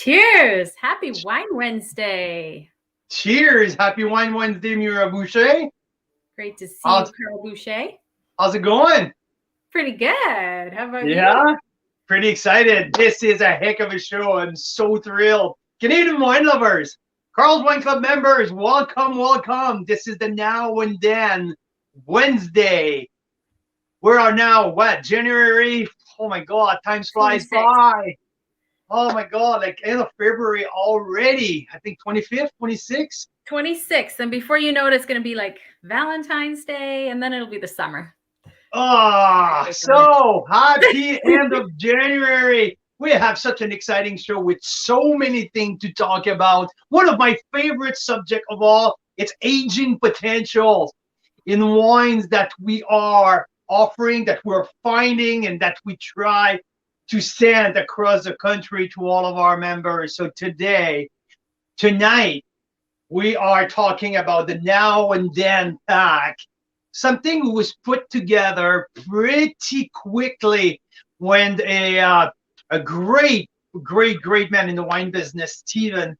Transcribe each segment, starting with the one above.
Cheers. Happy Wine Wednesday. Cheers. Happy Wine Wednesday, Mira Boucher. Great to see you, Carl Boucher. How's it going? Pretty good. How about you? Yeah, pretty excited. This is a heck of a show. I'm so thrilled. Canadian wine lovers, Carl's Wine Club members, welcome, welcome. This is the Now and Then Wednesday. We are now, January? Oh my God, time flies 26th. by. Oh my God, like end of February already. I think 25th, 26th. 26th. And before you know it, it's going to be like Valentine's Day, and then it'll be the summer. Oh, so happy end of January. We have such an exciting show with so many things to talk about. One of my favorite subjects of all, it's aging potentials in wines that we are offering, that we're finding, and that we try to send across the country to all of our members. So tonight, we are talking about the Now and Then pack. Something was put together pretty quickly when a great man in the wine business, Steven,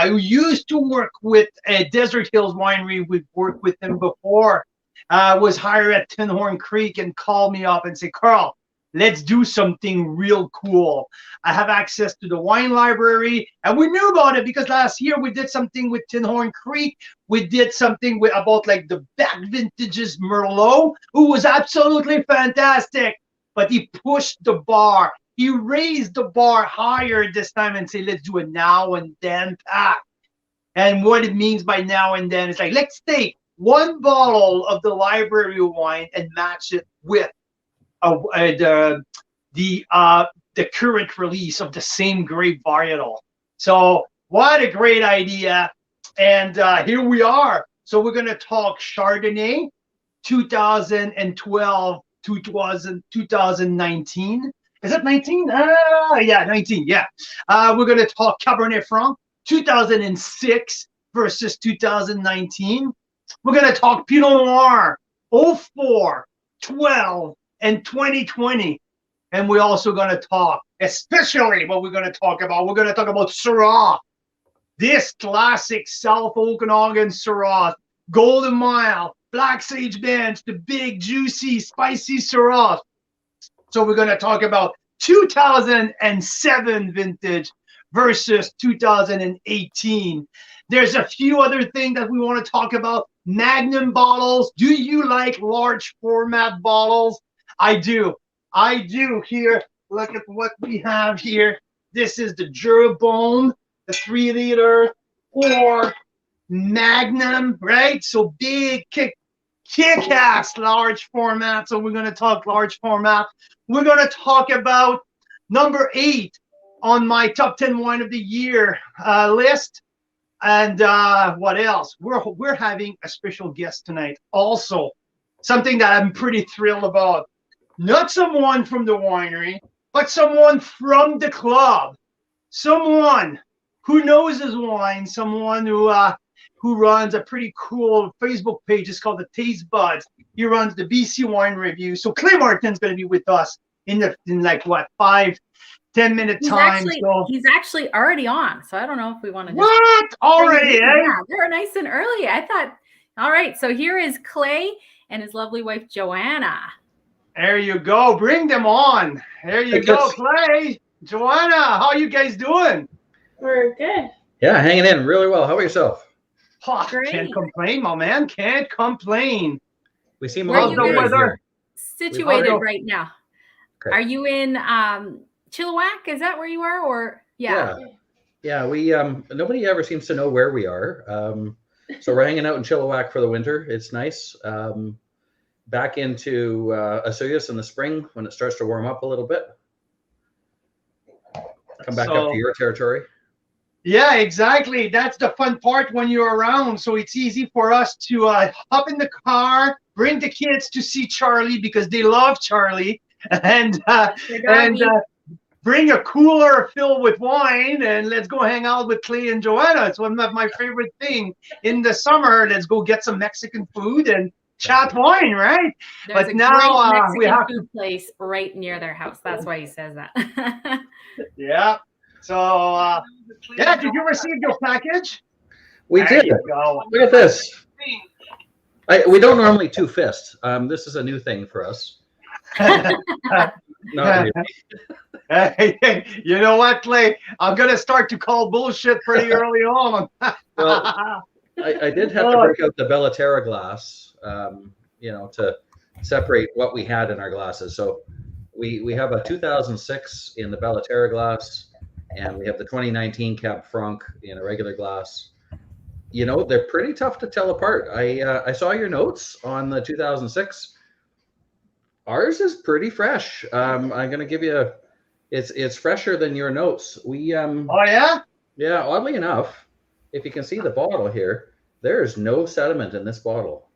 who used to work with Desert Hills Winery, we've worked with him before, was hired at Tinhorn Creek and called me up and said, Carl, let's do something real cool. I have access to the wine library, and we knew about it because last year we did something with Tinhorn Creek. We did something about like the back vintages Merlot, who was absolutely fantastic, but he pushed the bar. He raised the bar higher this time and said, let's do a Now and Then pack. And what it means by now and then is like, let's take one bottle of the library wine and match it with the current release of the same grape varietal. So what a great idea. And here we are. So we're going to talk Chardonnay 2012 to 2019. Is it 19? Yeah, 19. Yeah. We're going to talk Cabernet Franc 2006 versus 2019. We're going to talk Pinot Noir 04, 12, and 2020. And we're also going to talk, especially what we're going to talk about Syrah. This classic South Okanagan Syrah, Golden Mile, Black Sage Bench, the big, juicy, spicy Syrah. So we're going to talk about 2007 vintage versus 2018. There's a few other things that we want to talk about. Magnum bottles. Do you like large format bottles? I do. Here, look at what we have here. This is the Durabone, the 3 liter, or Magnum, right? So big, kick-ass large format. So we're going to talk large format. We're going to talk about number 8 on my top 10 wine of the year list. And what else? We're having a special guest tonight. Also, something that I'm pretty thrilled about. Not someone from the winery, but someone from the club. Someone who knows his wine. Someone who runs a pretty cool Facebook page. It's called the Taste Buds. He runs the BC Wine Review. So Clay Martin's going to be with us in 5-10 minute time. He's actually already on. So I don't know if we want to. What? Already? Yeah, they're nice and early. I thought. All right. So here is Clay and his lovely wife Joanna. There you go. Bring them on. There you go, Clay. Joanna, how are you guys doing? We're good. Yeah, hanging in really well. How about yourself? Oh, can't complain, my man. Can't complain. We seem Where all are the you weather situated right now? Okay. Are you in Chilliwack? Is that where you are? Or yeah. We nobody ever seems to know where we are. So we're hanging out in Chilliwack for the winter. It's nice. Back into Asuyas in the spring when it starts to warm up a little bit. Come back up to your territory. Yeah, exactly. That's the fun part when you're around. So it's easy for us to hop in the car, bring the kids to see Charlie because they love Charlie, and bring a cooler filled with wine, and let's go hang out with Clay and Joanna. It's one of my favorite things in the summer. Let's go get some Mexican food and chat wine, right? There's but now Mexican we have food place right near their house. That's why he says that. Yeah. So, yeah, did you receive your package? We There did. you go. Look at this. We don't normally two fist. This is a new thing for us. Not really. Hey, you know what, Clay? I'm gonna start to call bullshit pretty early on. Well, I did have to break out the Bellaterra glass, to separate what we had in our glasses. So we have a 2006 in the Bellaterra glass, and we have the 2019 Cab Franc in a regular glass. They're pretty tough to tell apart. I saw your notes on the 2006. Ours is pretty fresh. I'm gonna give you it's fresher than your notes. Oh yeah? Yeah, oddly enough, if you can see the bottle here, there's no sediment in this bottle.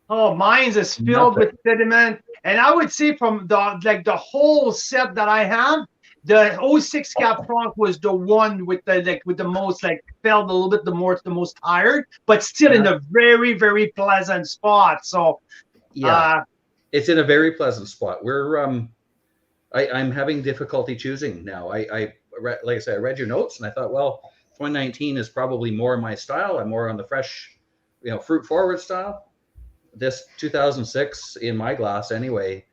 Oh, mine's is filled with sediment. And I would say from the whole set that I have, the 06 Cab Franc was the one with the most felt a little bit the most tired, but still in a very, very pleasant spot. So it's in a very pleasant spot. We're I'm having difficulty choosing now. Like I said, I read your notes and I thought, well, 2019 is probably more my style. I'm more on the fresh, fruit forward style. This 2006 in my glass anyway,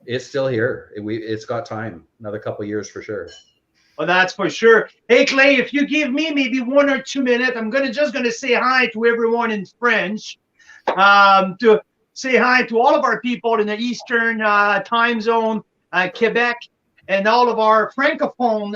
it's still here. It's got time, another couple of years for sure. Well, that's for sure. Hey, Clay, if you give me maybe 1 or 2 minutes, I'm just gonna say hi to everyone in French. To say hi to all of our people in the Eastern time zone, Quebec, and all of our francophone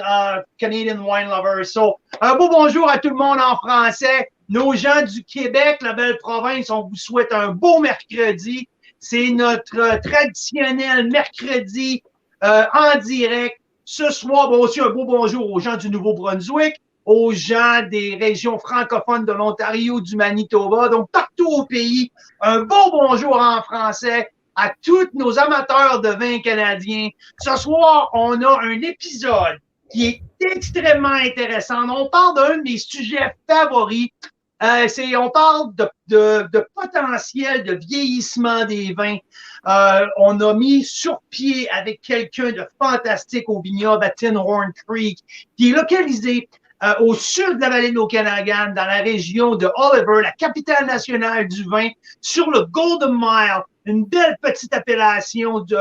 Canadian wine lovers. So, un beau bonjour à tout le monde en français. Nos gens du Québec, la belle province, on vous souhaite un beau mercredi. C'est notre traditionnel mercredi en direct. Ce soir, aussi un beau bonjour aux gens du Nouveau-Brunswick, aux gens des régions francophones de l'Ontario, du Manitoba, donc partout au pays. Un beau bonjour en français à tous nos amateurs de vin canadiens. Ce soir, on a un épisode qui est extrêmement intéressant. On parle d'un de mes sujets favoris. On parle de potentiel de vieillissement des vins. On a mis sur pied avec quelqu'un de fantastique au vignoble à Tinhorn Creek, qui est localisé au sud de la vallée de l'Okanagan, dans la région de Oliver, la capitale nationale du vin, sur le Golden Mile, une belle petite appellation du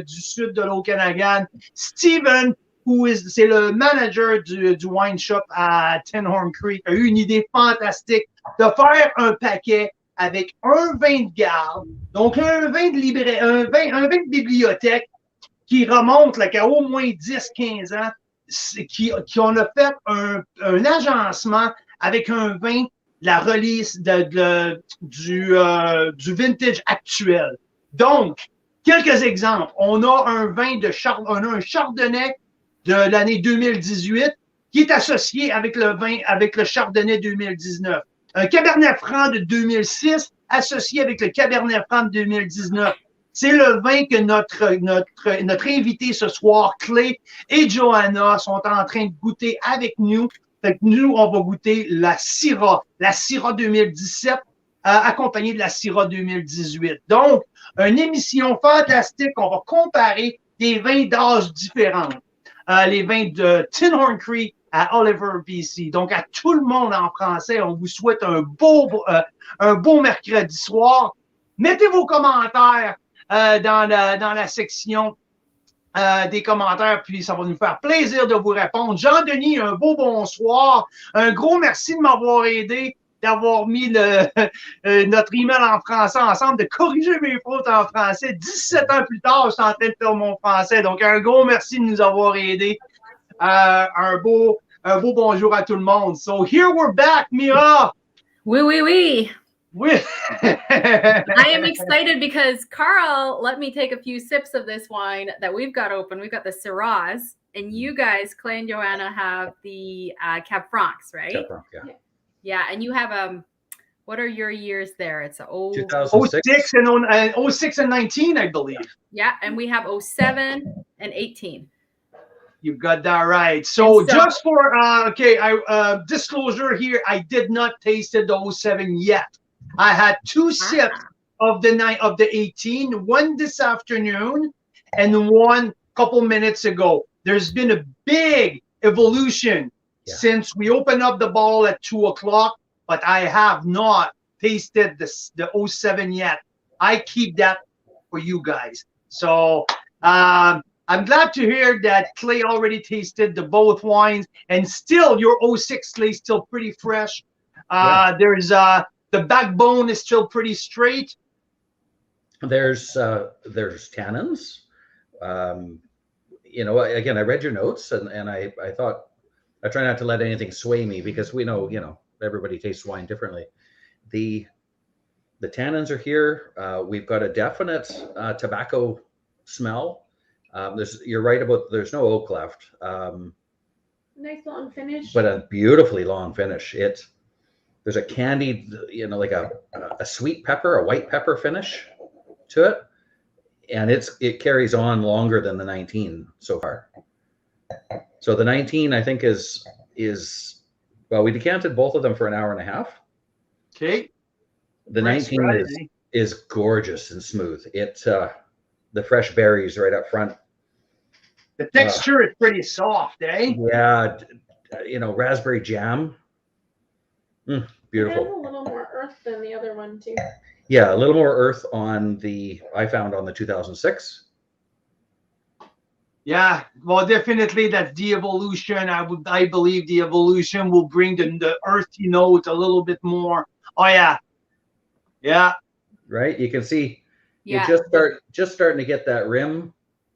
sud de l'Okanagan. Steven, c'est le manager du wine shop à Tinhorn Creek, a eu une idée fantastique de faire un paquet avec un vin de garde, donc un vin de bibliothèque qui remonte à au moins 10-15 ans, on a fait un agencement avec un vin, la release du vintage actuel. Donc, quelques exemples. On a un un chardonnay de l'année 2018 qui est associé avec le chardonnay 2019. Un cabernet franc de 2006 associé avec le cabernet franc de 2019. C'est le vin que notre invité ce soir, Clay et Johanna, sont en train de goûter avec nous. Fait que nous, on va goûter la Syrah 2017, accompagnée de la Syrah 2018. Donc, une émission fantastique. On va comparer des vins d'âge différents. Les vins de Tinhorn Creek à Oliver, BC. Donc, à tout le monde en français, on vous souhaite un beau mercredi soir. Mettez vos commentaires dans la section des commentaires, puis ça va nous faire plaisir de vous répondre. Jean-Denis, un beau bonsoir. Un gros merci de m'avoir aidé, d'avoir mis notre email en français ensemble, de corriger mes fautes en français. 17 ans plus tard, je suis en train de faire mon français. Donc, un gros merci de nous avoir aidés. Un beau bonjour à tout le monde. So, here we're back, Mira. Oui. I am excited because Carl let me take a few sips of this wine that we've got open. We've got the Syrahs, and you guys, Clay and Joanna, have the Cab Francs, right? Cab Franc, yeah. Yeah, and you have what are your years there? It's 06 and 19, I believe. Yeah, and we have 07 and 18. You've got that right. So just for disclosure here, I did not taste the 07 yet. I had 2 sips of the 18, one this afternoon and one couple minutes ago. There's been a big evolution Yeah. since we opened up the bottle at 2 o'clock, but I have not tasted the 07 yet. I keep that for you guys. So I'm glad to hear that Clay already tasted the both wines, and still your 06 Clay still pretty fresh. There's the backbone is still pretty straight. There's tannins. You know, again, I read your notes, and I thought I try not to let anything sway me, because we know, you know, everybody tastes wine differently. The tannins are here. We've got a definite tobacco smell. You're right about there's no oak left. Nice long finish. But a beautifully long finish. There's a candied, you know, like a sweet pepper, a white pepper finish to it, and it carries on longer than the 19 so far. So the 19, I think, is well, we decanted both of them for an hour and a half. Okay. The 19 is gorgeous and smooth. The fresh berries right up front. The texture is pretty soft, eh? Yeah, you know, raspberry jam. Beautiful. It has a little more earth than the other one too. Yeah, a little more earth I found on the 2006. Yeah, well, definitely that's the evolution. I believe the evolution will bring the earthy note a little bit more. Oh yeah, yeah. Right, you can see. Yeah. You just starting to get that rim.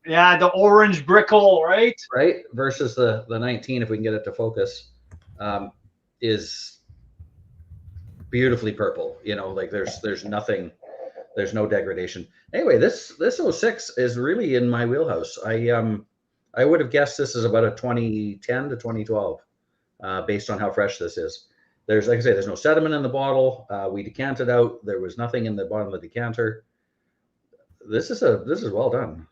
Yeah, the orange brickle, right? Right, versus the 19, if we can get it to focus, is beautifully purple. You know, like there's nothing, there's no degradation. Anyway, this 06 is really in my wheelhouse. I would have guessed this is about a 2010 to 2012, based on how fresh this is. There's, like I say, there's no sediment in the bottle. We decanted out. There was nothing in the bottom of the decanter. This is well done.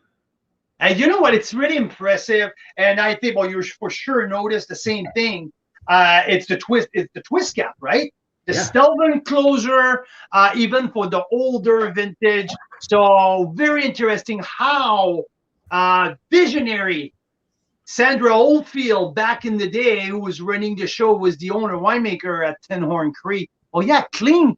And you know what? It's really impressive. And I think, well, you for sure noticed the same thing. It's the twist cap, right? The Stelvin closer, even for the older vintage. So very interesting how visionary Sandra Oldfield back in the day, who was running the show, was the owner winemaker at Tinhorn Creek. Oh yeah, clean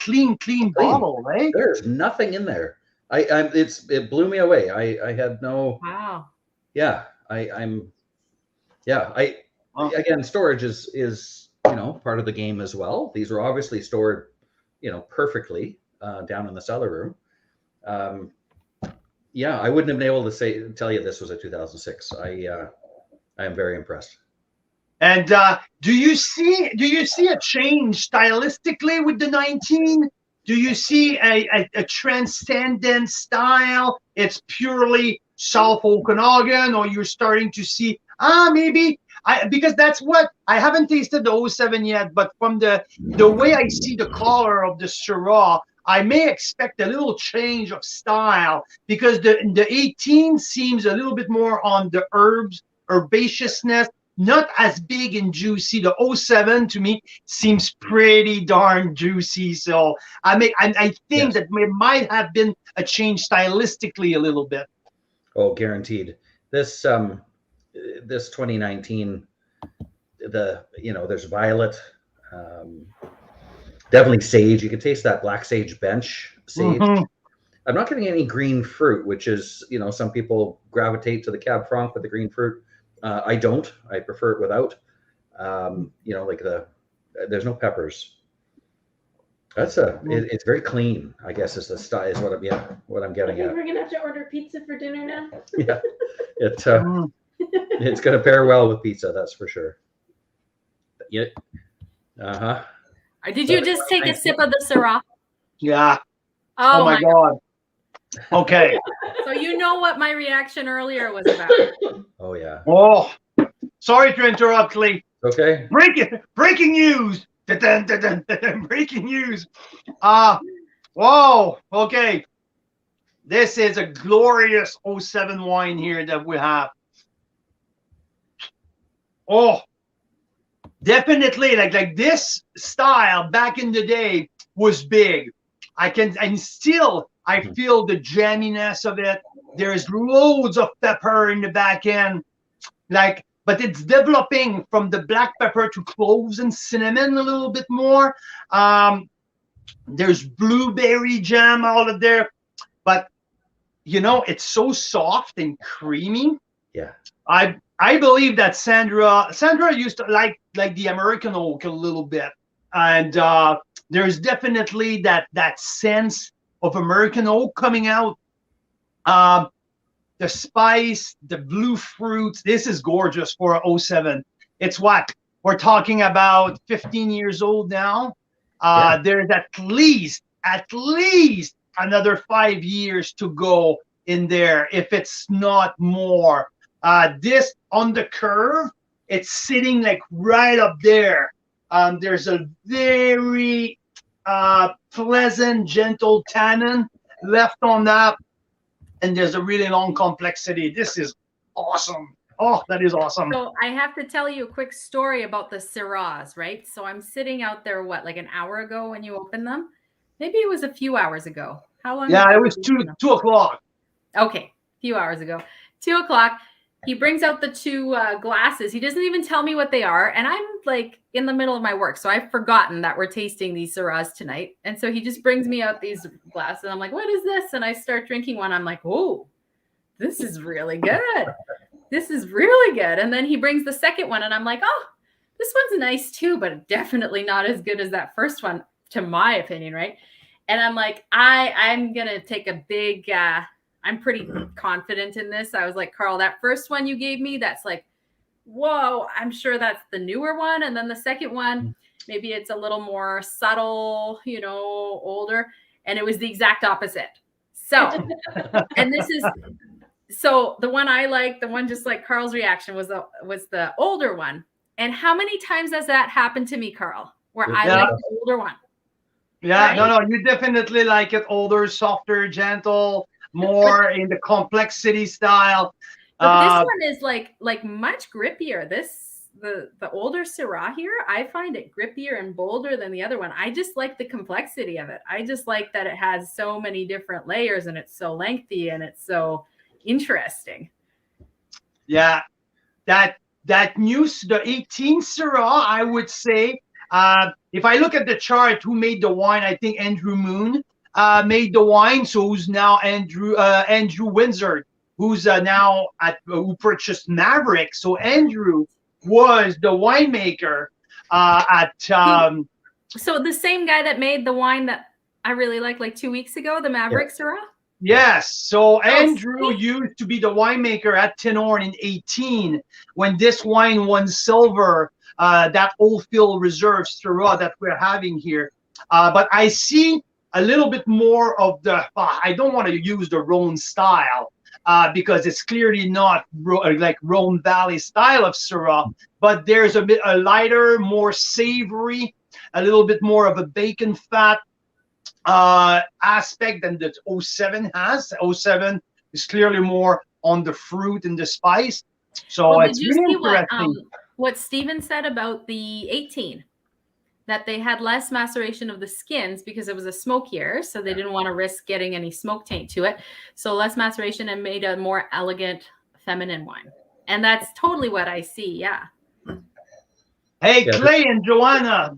bottle, right? There's nothing in there. It blew me away. I had no. Wow. Yeah, again, storage is you know, part of the game as well. These were obviously stored, you know, perfectly down in the cellar room. Yeah, I wouldn't have been able to tell you this was a 2006. I am very impressed. And do you see a change stylistically with the 19? Do you see a transcendent style? It's purely South Okanagan, or you're starting to see maybe because that's what I haven't tasted the 07 yet, but from the way I see the color of the Syrah, I may expect a little change of style, because the 18 seems a little bit more on the herbaceousness, not as big and juicy. The 07 to me seems pretty darn juicy. So I think that it might have been a change stylistically a little bit. Oh, guaranteed. This 2019, there's violet, definitely sage. You can taste that black sage bench sage. Mm-hmm. I'm not getting any green fruit, which is, you know, some people gravitate to the Cab Franc with the green fruit. I don't. I prefer it without. You know, like there's no peppers. It's very clean, I guess, is the style, is what I'm getting at. We're gonna have to order pizza for dinner now. Yeah, it's gonna pair well with pizza, that's for sure. Yeah. Did you just take a sip of the Syrah? Yeah. Oh my God. Okay. So you know what my reaction earlier was about. Oh yeah. Oh, sorry to interrupt, Lee. Okay. Breaking news. Breaking news. Whoa. Okay. This is a glorious 07 wine here that we have. Oh, definitely like this style back in the day was big. I feel the jamminess of it. There's loads of pepper in the back end. Like but it's developing from the black pepper to cloves and cinnamon a little bit more. There's blueberry jam out of there, but you know, it's so soft and creamy. Yeah. I believe that Sandra used to like the American oak a little bit, and there's definitely that sense of American oak coming out. The spice, the blue fruits. This is gorgeous for a 07. It's what we're talking about. 15 years old now. There's at least another 5 years to go in there, if it's not more. This on the curve, it's sitting like right up there. There's a very pleasant, gentle tannin left on that, and there's a really long complexity. This is awesome. Oh, that is awesome. So I have to tell you a quick story about the Syrahs, right? So I'm sitting out there, like an hour ago when you opened them? Maybe it was a few hours ago. How long? Yeah, it was 2 o'clock. Okay, a few hours ago. 2 o'clock. He brings out the 2 glasses. He doesn't even tell me what they are. And I'm like in the middle of my work. So I've forgotten that we're tasting these Syrahs tonight. And so he just brings me out these glasses. And I'm like, what is this? And I start drinking one. I'm like, oh, this is really good. This is really good. And then he brings the second one. And I'm like, oh, this one's nice too, but definitely not as good as that first one, to my opinion, right? And I'm like, I'm going to take a big... I'm pretty confident in this. I was like, Carl, that first one you gave me, that's like, whoa, I'm sure that's the newer one. And then the second one, maybe it's a little more subtle, you know, older. And it was the exact opposite. So, and this is, so the one I like, the one just like Carl's reaction was the older one. And how many times has that happened to me, Carl, where I like the older one? Yeah, right? no, you definitely like it older, softer, gentle, more in the complexity style. But this one is like much grippier. The older Syrah here, I find it grippier and bolder than the other one. I just like the complexity of it. I just like that it has so many different layers and it's so lengthy and it's so interesting. Yeah, that the 18 Syrah, I would say. If I look at the chart, who made the wine? I think Andrew Moon made the wine. So who's now Andrew Windsor, who's now who purchased Maverick. So Andrew was the winemaker at. So the same guy that made the wine that I really like 2 weeks ago, the Maverick Syrah. Yes. So Andrew used to be the winemaker at Tinhorn in 18 when this wine won silver. That Old Field Reserve Syrah that we're having here. But I see a little bit more of the, I don't want to use the Rhone style because it's clearly not like Rhone Valley style of Syrah, but there's a lighter, more savory, a little bit more of a bacon fat aspect than the 07 has. 07 is clearly more on the fruit and the spice. So it's really interesting. What Stephen said about the 18, that they had less maceration of the skins because it was a smokier, so they didn't want to risk getting any smoke taint to it. So less maceration and made a more elegant feminine wine. And that's totally what I see. Yeah. Hey, Clay and Joanna,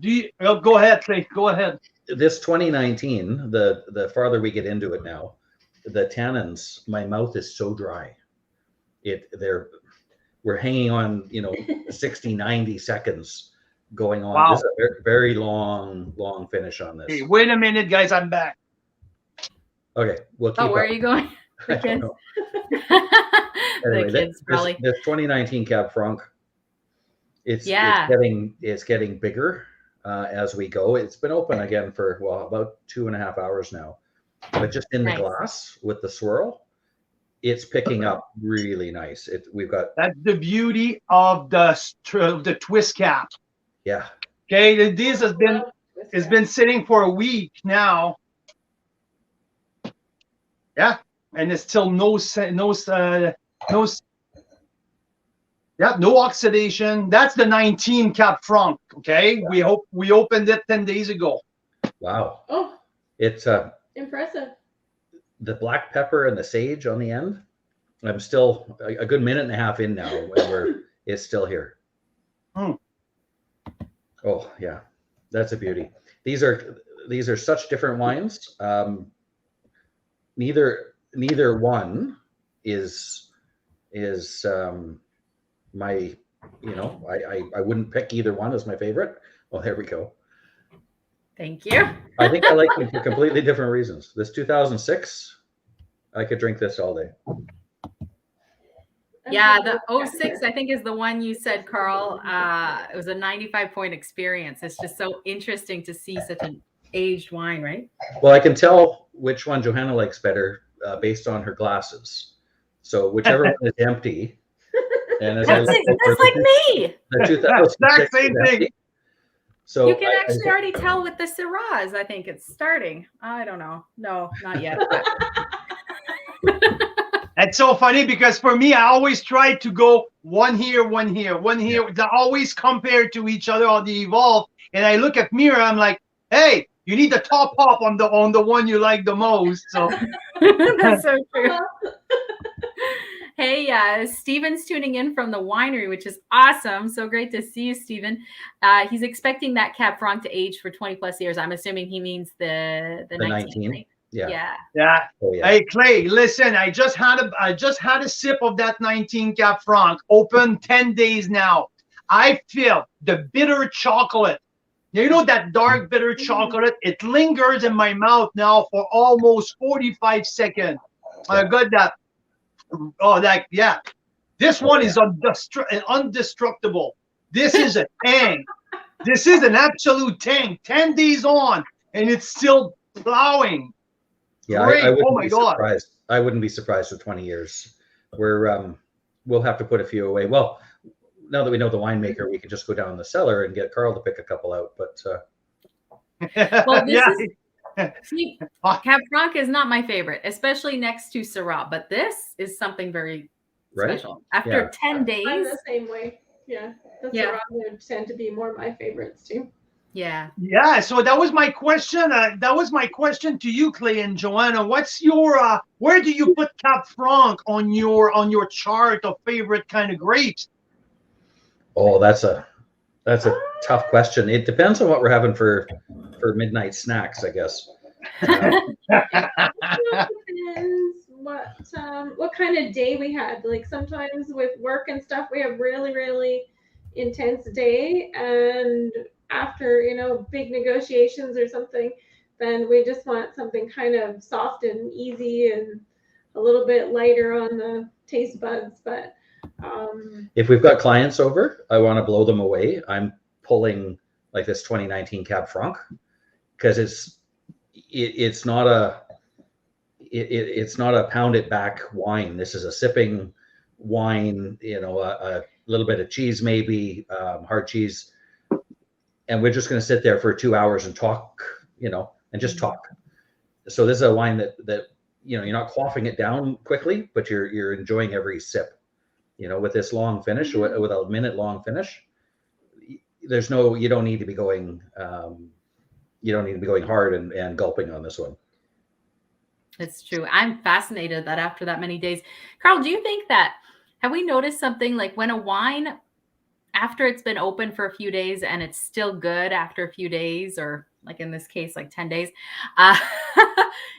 go ahead, Clay. Go ahead. This 2019, the farther we get into it now, the tannins, my mouth is so dry. We're hanging on, 60, 90 seconds going on. Wow. This is a very, very long finish on this. Hey, wait a minute, guys. I'm back. Okay, we'll keep where up. are you going? The I don't kids. know. Anyway, The kids probably. this 2019 Cab Franc, it's getting bigger as we go. It's been open again for about 2.5 hours now, but just in the glass with the swirl, it's picking up really nice. We've got that's the beauty of the twist cap. Yeah. Okay, this has been sitting for a week now. Yeah, and it's still no oxidation. That's the 19 Cab Franc. Okay, yeah. We opened it 10 days ago. Wow. Oh, it's impressive. The black pepper and the sage on the end. I'm still a good minute and a half in now, and is still here. Hmm. Oh yeah, that's a beauty. These are such different wines. Neither one is my, I wouldn't pick either one as my favorite. Well, there we go. Thank you. I think I like them for completely different reasons. This 2006, I could drink this all day. Yeah, the 06, I think, is the one you said, Carl. It was a 95-point experience. It's just so interesting to see such an aged wine, right? Well, I can tell which one Johanna likes better based on her glasses. So whichever one is empty, and as I That's, look that's over like me. the 2006 Exact same is empty. thing. So You can actually already tell with the Syrahs. I think it's starting. I don't know. No, not yet. It's so funny because for me, I always try to go one here, one here, one here. Yeah. They're always compared to each other on the Evolve. And I look at mirror, I'm like, hey, you need the top up on the one you like the most. So That's so true. Hey, Steven's tuning in from the winery, which is awesome. So great to see you, Steven. He's expecting that Cab Franc to age for 20 plus years. I'm assuming he means the 19. Right? Yeah. yeah. Oh, yeah. Hey Clay, listen, I just had a sip of that 19 Cab Franc, open 10 days now. I feel the bitter chocolate. You know that dark bitter chocolate? It lingers in my mouth now for almost 45 seconds. I got that. Oh, yeah. This one is indestructible. This is a tang. This is an absolute tang. 10 days on, and it's still plowing. Yeah, Great. I wouldn't Oh my be God. surprised. I wouldn't be surprised for 20 years. We'll have to put a few away. Well, now that we know the winemaker, we can just go down the cellar and get Carl to pick a couple out. But well, this yeah. see, Cab Franc is not my favorite, especially next to Syrah. But this is something very special. After 10 days, I'm the same way. Yeah, the Yeah. Syrah would tend to be more my favorites too. yeah. Yeah, so that was my question. That was my question to you, Clay and Joanna. What's your where do you put Cab Franc on your chart of favorite kind of grapes? oh, that's a tough question. It depends on what we're having for midnight snacks, I guess. Depends what kind of day we had. Like sometimes with work and stuff, we have really intense day, and after big negotiations or something, then we just want something kind of soft and easy and a little bit lighter on the taste buds. But If we've got clients over, I want to blow them away. I'm pulling like this 2019 Cab Franc because it's not a pound it back wine. This is a sipping wine, a little bit of cheese, maybe hard cheese, and we're just going to sit there for 2 hours and talk, and just talk. So this is a wine that you're not quaffing it down quickly, but you're enjoying every sip. With this long finish, with a minute long finish, you don't need to be going hard and gulping on this one. It's true. I'm fascinated that after that many days. Carl, do you think have we noticed something like when a wine, after it's been open for a few days and it's still good after a few days, or like in this case, like 10 days,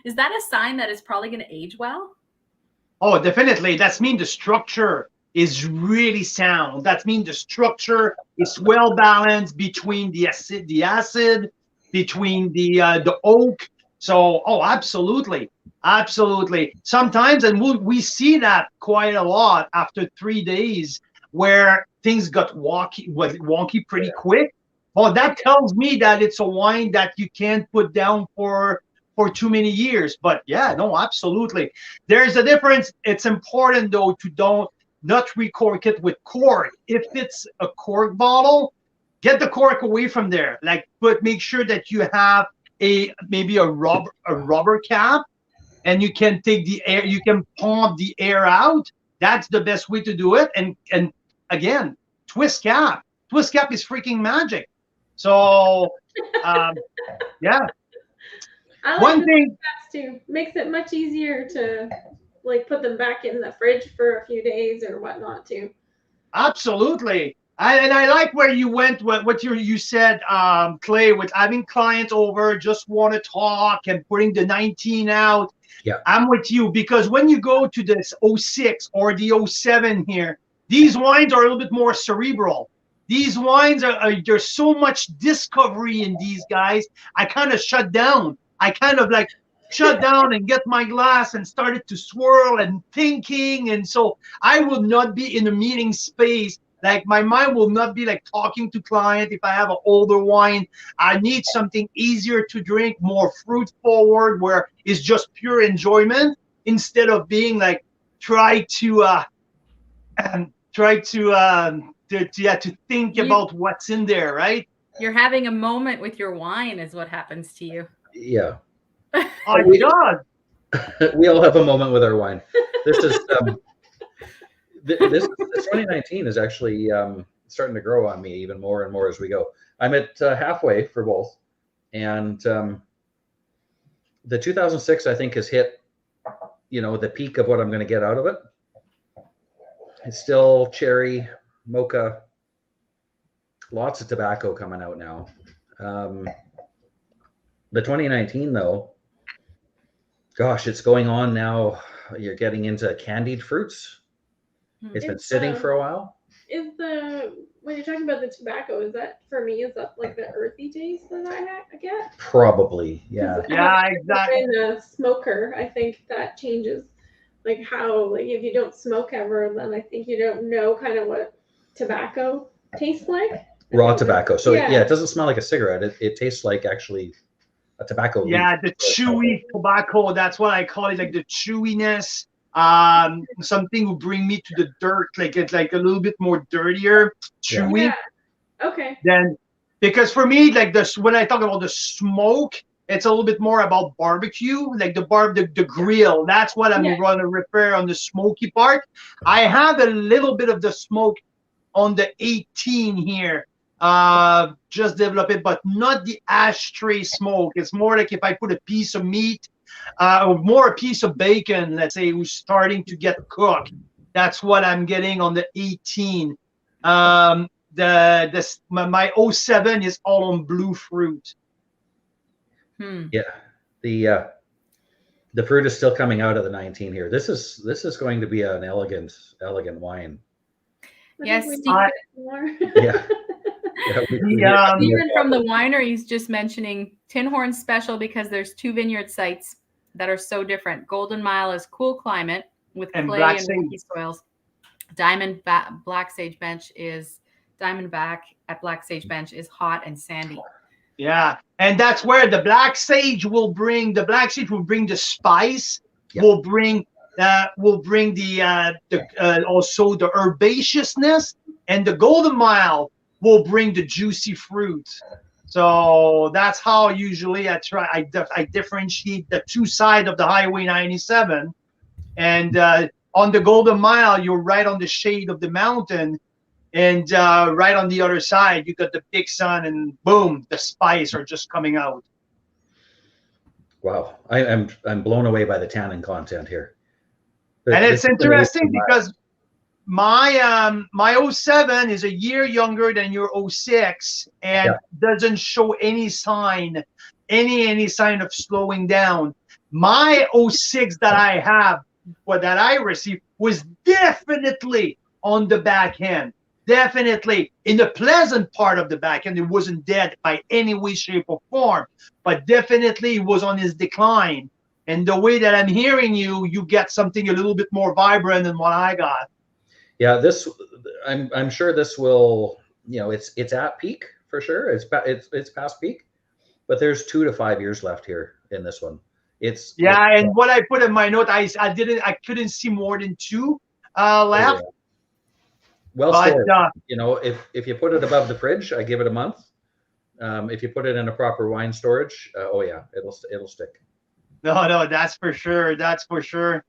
is that a sign that it's probably going to age well? Oh, definitely. That's mean the structure is really sound. That means the structure is well balanced between the acid, between the oak. So, absolutely. Sometimes, and we see that quite a lot after 3 days, where things got wonky pretty quick. Well, that tells me that it's a wine that you can't put down for too many years. But yeah, no, absolutely. There's a difference. It's important though to not recork it with cork. If it's a cork bottle, get the cork away from there. Make sure that you have maybe a rubber cap, and you can take the air, you can pump the air out. That's the best way to do it. And again, twist cap. Twist cap is freaking magic. So yeah. I like One thing caps too. Makes it much easier to put them back in the fridge for a few days or whatnot too. Absolutely. And I like where you went, what you said, Clay, with having clients over, just want to talk and putting the 19 out. Yeah. I'm with you, because when you go to this 06 or the 07 here, these wines are a little bit more cerebral. These wines there's so much discovery in these guys. I kind of shut down. I kind of like shut down and get my glass and started to swirl and thinking. And so I will not be in a meeting space. Like my mind will not be like talking to client. If I have an older wine, I need something easier to drink, more fruit forward, where it's just pure enjoyment, instead of being like try to think about what's in there, right? You're having a moment with your wine is what happens to you. Yeah. Oh God. We all have a moment with our wine. This is this 2019 is actually starting to grow on me even more and more as we go. I'm at halfway for both, and the 2006 I think has hit, the peak of what I'm going to get out of it. It's still cherry, mocha, lots of tobacco coming out now. The 2019 though, gosh, it's going on now. You're getting into candied fruits. It's been sitting for a while. When you're talking about the tobacco, is that like the earthy taste that I get? Probably, yeah. Yeah, exactly. In a smoker, I think that changes, like how, like if you don't smoke ever, then I think you don't know kind of what tobacco tastes like. Raw tobacco. So yeah, it doesn't smell like a cigarette. It tastes like actually a tobacco leaf. Yeah, the chewy tobacco. That's what I call it, like the chewiness. Something will bring me to the dirt, like it's like a little bit more dirtier, chewy. Yeah. Okay. Then, because for me, like this, when I talk about the smoke, it's a little bit more about barbecue, like the grill. That's what I'm going to refer on the smoky part. I have a little bit of the smoke on the 18 here. Just develop it, but not the ashtray smoke. It's more like if I put a piece of meat, or more a piece of bacon, let's say, who's starting to get cooked. That's what I'm getting on the 18. My 07 is all on blue fruit. Yeah, the fruit is still coming out of the 19 here. This is going to be an elegant wine. Yes, yeah. Even from the winery, he's just mentioning Tinhorn special because there's 2 vineyard sites that are so different. Golden Mile is cool climate with clay and rocky soils. Diamondback at Black Sage Bench is hot and sandy. Yeah, and that's where the black sage will bring the spice. Yep. Will bring also the herbaceousness, and the Golden Mile will bring the juicy fruit. So that's how usually I differentiate the 2 sides of the Highway 97. And on the Golden Mile, you're right on the shade of the mountain, and right on the other side, you got the big sun, and boom, the spice are just coming out. Wow, I'm blown away by the tannin content here. And it's interesting because my 07 is a year younger than your 06, and doesn't show any sign of slowing down. My 06 that I have, that I received, was definitely on the back end. Definitely in the pleasant part of the back end. It wasn't dead by any way, shape, or form, but definitely it was on his decline. And the way that I'm hearing you get something a little bit more vibrant than what I got. Yeah, I'm sure this will, it's at peak for sure. It's past peak, but there's 2 to 5 years left here in this one. And what I put in my note, I couldn't see more than 2 left. Yeah. Well stored. If you put it above the fridge, I give it a month. If you put it in a proper wine storage, it'll stick. No, that's for sure. That's for sure.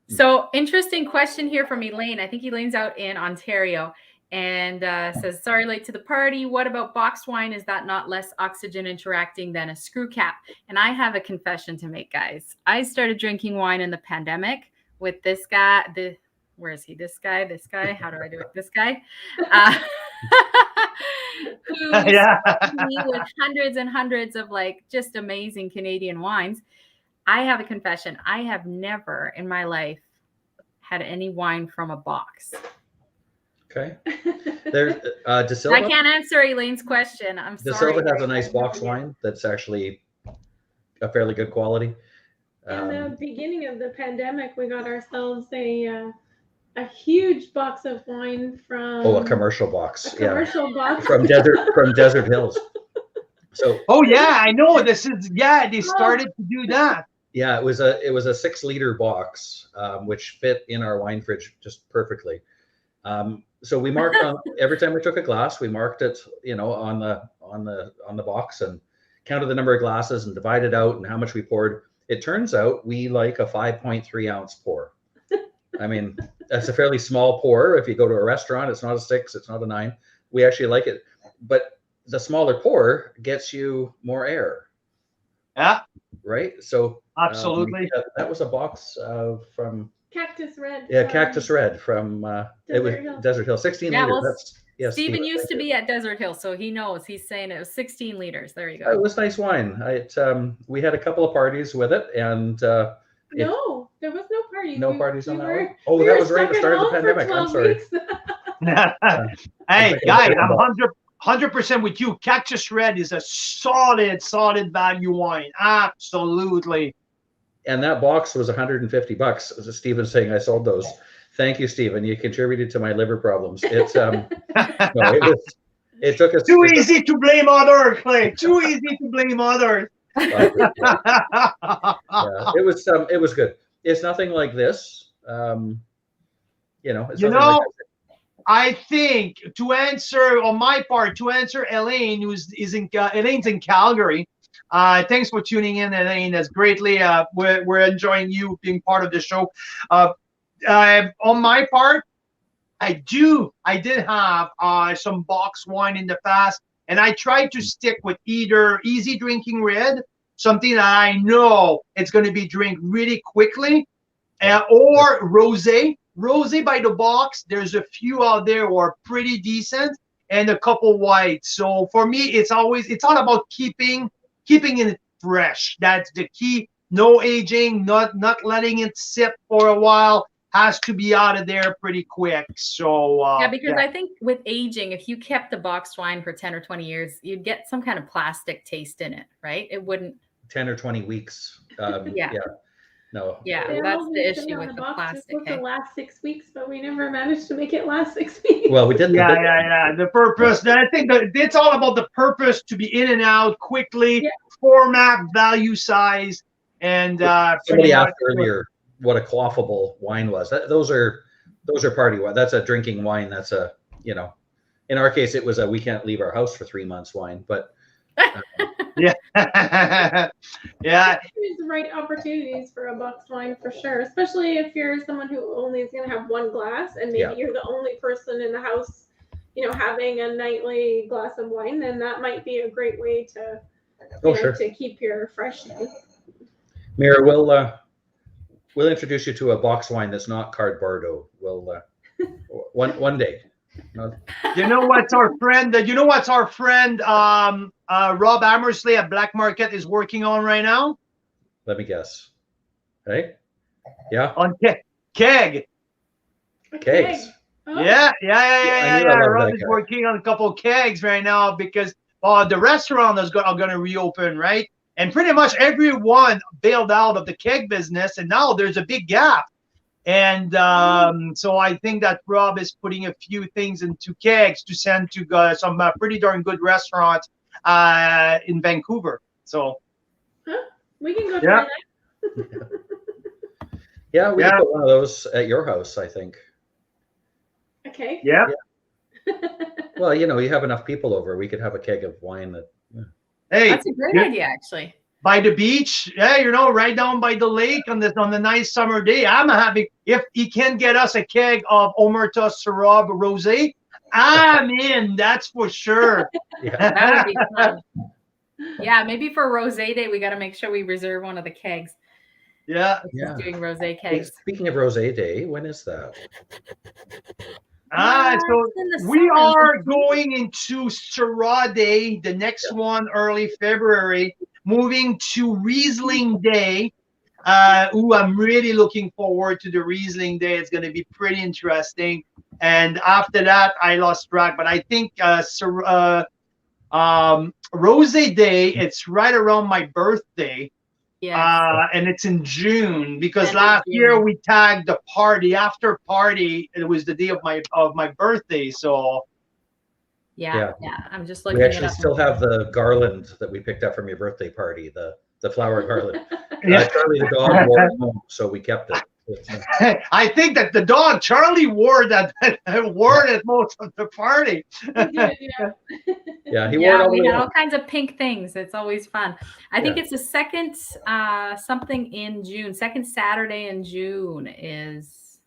So interesting question here from Elaine. I think Elaine's out in Ontario and says, sorry, late to the party. What about boxed wine? Is that not less oxygen interacting than a screw cap? And I have a confession to make, guys. I started drinking wine in the pandemic with this guy, where is he? This guy, how do I do it? This guy, uh, who Yeah. supplied me with hundreds and hundreds of like just amazing Canadian wines. I have a confession. I have never in my life had any wine from a box. Okay. There's De I Silva. can't answer Elaine's question. I'm De sorry. Silva has a nice box wine that's actually a fairly good quality. In the beginning of the pandemic, we got ourselves a huge box of wine from Oh, a commercial box. a commercial box From Desert Hills. So Oh yeah, I know. This is they started to do that. yeah, it was a 6-liter box, which fit in our wine fridge just perfectly. So we marked on every time we took a glass, we marked it, on the box and counted the number of glasses and divided out and how much we poured. It turns out we like a 5.3 ounce pour. I mean, that's a fairly small pour. If you go to a restaurant, it's not a 6, it's not a 9. We actually like it, but the smaller pour gets you more air. Yeah, Right. So absolutely. that was a box from Cactus Red. Cactus Red from Desert Hill. Desert Hill, 16 Yeah, liters. well, Yes, Stephen used to be at Desert Hill, so he knows. He's saying it was 16 liters. There you It go. was nice wine. We had a couple of parties with it, and No, there was no parties. no parties on that were, one. Oh, we that were was right at the stuck start of the at home for pandemic. I'm 12 sorry. weeks. Hey, I'm guys, thinking I'm about- 100% with you. Cactus Red is a solid value wine. Absolutely. And that box was $150. As Stephen's saying, I sold those. Thank you, Stephen. You contributed to my liver problems. It's no, it took us Too easy to blame others, Clay. Too easy to blame others. Yeah, it was good. It's nothing like this. It's nothing like this. I think to answer on my part, to answer Elaine, Elaine's in Calgary. Thanks for tuning in, Elaine. That's greatly. We're enjoying you being part of the show. On my part, I did have some box wine in the past, and I tried to stick with either easy drinking red, something that I know it's going to be drank really quickly, or rosé. Rosé by the box, there's a few out there who are pretty decent, and a couple white. So for me, it's all about keeping it fresh. That's the key. No aging, not letting it sit for a while. Has to be out of there pretty quick. So because I think with aging, if you kept the boxed wine for 10 or 20 years, you'd get some kind of plastic taste in it, right? It wouldn't 10 or 20 weeks. Yeah. No. Yeah, They that's always the said issue on with the box it's plastic. supposed to Hey? last 6 weeks, but we never managed to make it last 6 weeks. Well, we did. The purpose. I think that it's all about the purpose to be in and out quickly, Yeah. format, value, size, and Somebody asked earlier what a quaffable wine was. Those are party wine. That's a drinking wine. That's in our case, it was a we can't leave our house for 3 months wine. But yeah. There's the right opportunities for a boxed wine for sure, especially if you're someone who only is going to have one glass and maybe Yeah. you're the only person in the house, having a nightly glass of wine, then that might be a great way to, sure. to keep your freshness. Mira, we'll introduce you to a box wine that's not Card Bardo. We'll one day. No. You know what's our friend? Rob Amersley at Black Market is working on right now? Let me guess. Hey, yeah, On keg. kegs. Oh. Yeah. I knew I loved Rob that is guy. working on a couple of kegs right now because the restaurant are going to reopen, right? And pretty much everyone bailed out of the keg business, and now there's a big gap. And so I think that Rob is putting a few things into kegs to send to some pretty darn good restaurants in Vancouver. So We can go try that. Yeah, we can put one of those at your house, I think. Okay. yeah. Well, you have enough people over. We could have a keg of wine that. Hey, That's a great idea, actually. by the beach, right down by the lake on the nice summer day. I'm happy if he can get us a keg of Omerta Syrah Rosé. I'm in, that's for sure. Yeah. That would be fun. Yeah, maybe for Rosé Day, we got to make sure we reserve one of the kegs. Yeah. Yeah. Doing rosé Hey, kegs. speaking of Rosé Day, when is that? So It's in the we summer, are isn't it? going into Syrah Day, the next one early February, moving to Riesling Day. I'm really looking forward to the Riesling Day. It's going to be pretty interesting. And after that, I lost track, but I think Rosé Day, it's right around my birthday. Yes. And it's in June because End of last year June. we tagged the party after party. It was the day of my birthday, so Yeah. I'm just looking We it actually up. still have the garland that we picked up from your birthday party, the flower garland. yeah. Charlie the dog wore it home, so we kept it. I think that the dog Charlie wore that wore it most of the party. We did, yeah. Yeah, he wore it Yeah, all the we way had all home. kinds of pink things. It's always fun. I think Yeah. it's the second something in June. Second Saturday in June is,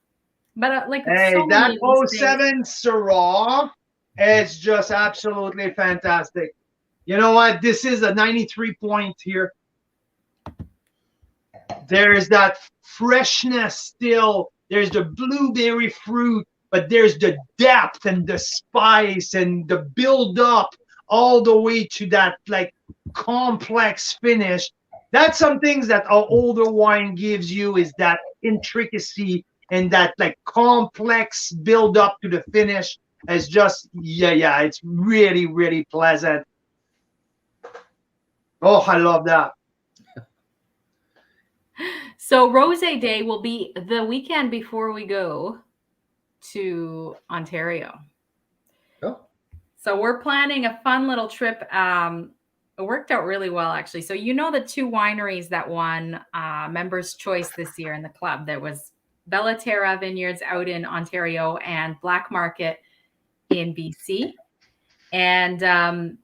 but like Hey, so that many of these things. 07 Syrah is just absolutely fantastic. You know what? This is a 93 point here. There's that freshness still. There's the blueberry fruit, but there's the depth and the spice and the build up all the way to that like complex finish. That's some things that our older wine gives you is that intricacy and that like complex build up to the finish. It's just it's really, really pleasant. Oh, I love that. So Rosé Day will be the weekend before we go to Ontario. Oh, So we're planning a fun little trip. It worked out really well, actually. So you know the two wineries that won Members' Choice this year in the club. There was Bellaterra Vineyards out in Ontario and Black Market in BC. And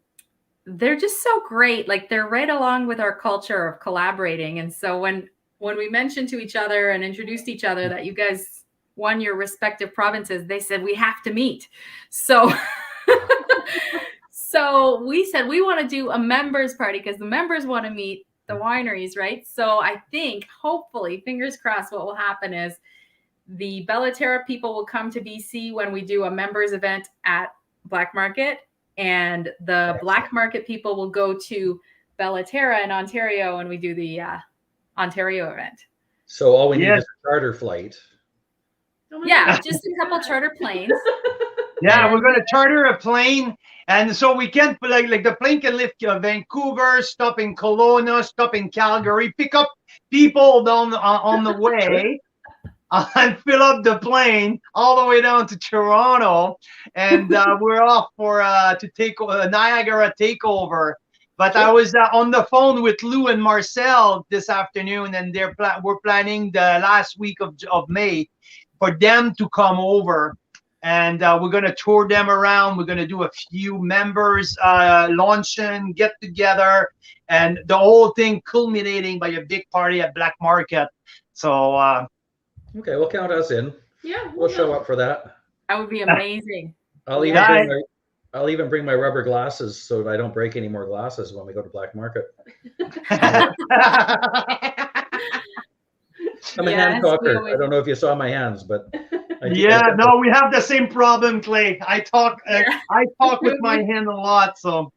they're just so great. Like they're right along with our culture of collaborating. And so when we mentioned to each other and introduced each other that you guys won your respective provinces, they said we have to meet. So so we said we want to do a members party because the members want to meet the wineries, right? So I think hopefully, fingers crossed, what will happen is the Bellaterra people will come to BC when we do a members event at Black Market, and the Black Market people will go to Bellaterra in Ontario when we do the Ontario event. so all we need is a charter flight. Oh Yeah, God. just a couple charter planes. Yeah, we're gonna charter a plane, and so we can like the plane can lift Vancouver, stop in Kelowna, stop in Calgary, pick up people down on the way, and fill up the plane all the way down to Toronto, and we're off for to take Niagara takeover. But I was on the phone with Lou and Marcel this afternoon, and we're planning the last week of May for them to come over. And we're going to tour them around. We're going to do a few members luncheon, get together, and the whole thing culminating by a big party at Black Market. So, Okay, well, count us in. Yeah, We'll show up for that. That would be amazing. I'll even bring my rubber glasses so that I don't break any more glasses when we go to Black Market. I'm a hand talker. I don't know if you saw my hands, but we have the same problem, Clay. I talk with my hand a lot, so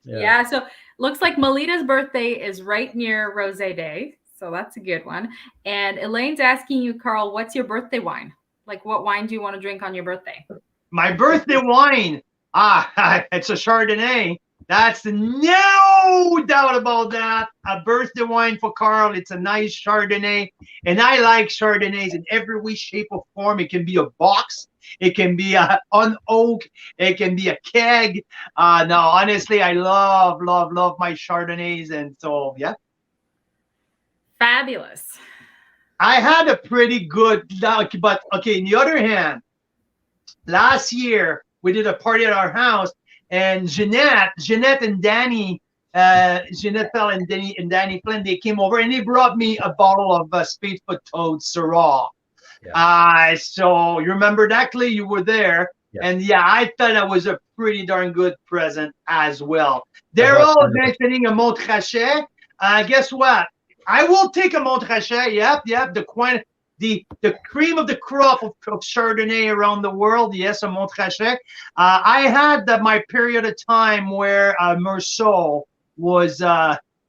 yeah. So looks like Melita's birthday is right near Rosé Day, so that's a good one. And Elaine's asking you, Carl, what's your birthday wine? Like, what wine do you want to drink on your birthday? My birthday wine, it's a Chardonnay. That's no doubt about that. A birthday wine for Carl. It's a nice Chardonnay. And I like Chardonnays in every way, shape, or form. It can be a box. It can be an oak. It can be a keg. No, honestly, I love my Chardonnays. And so, yeah. Fabulous. I had a pretty good, but okay, on the other hand, last year, we did a party at our house. And Jeanette and Danny, Jeanette Fell and Danny Flynn, they came over and they brought me a bottle of Spadefoot Toad Syrah. Yeah. So you remember that, Clay? You were there. Yeah. And yeah, I thought that was a pretty darn good present as well. They're all mentioning a Montrachet. Guess what? I will take a Montrachet. Yep. The cream of the crop of Chardonnay around the world. Yes, a Montrachet. I had my period of time where Meursault was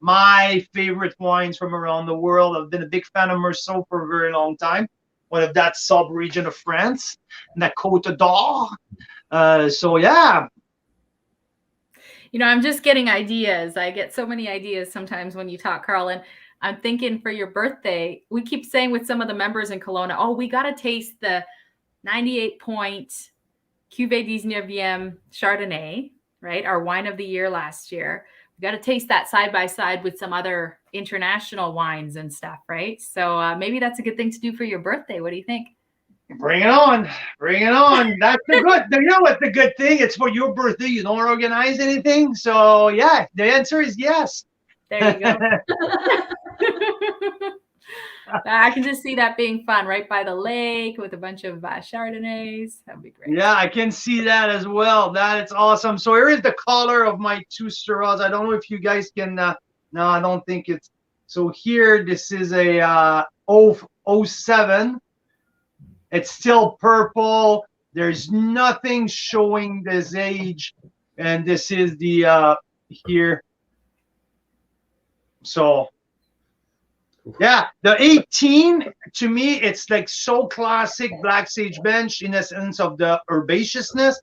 my favorite wines from around the world. I've been a big fan of Meursault for a very long time. One of that sub-region of France, and that Côte d'Or. So yeah. I'm just getting ideas. I get so many ideas sometimes when you talk, Carl. And I'm thinking for your birthday, we keep saying with some of the members in Kelowna, oh, we got to taste the 98-point Cuvée 19e Chardonnay, right? Our wine of the year last year. We got to taste that side by side with some other international wines and stuff, right? So maybe that's a good thing to do for your birthday. What do you think? Bring it on. Bring it on. That's the good. You know what the good thing? It's for your birthday. You don't organize anything. So yeah, the answer is yes. There you go. I can just see that being fun, right by the lake with a bunch of Chardonnays. That'd be great. Yeah, I can see that as well. That's awesome. So here is the color of my two Syrahs. I don't know if you guys can. No, I don't think it's. So here, this is a 07. It's still purple. There's nothing showing this age, and this is the here. So. Yeah, the 18 to me, it's like so classic Black Sage Bench in the sense of the herbaceousness,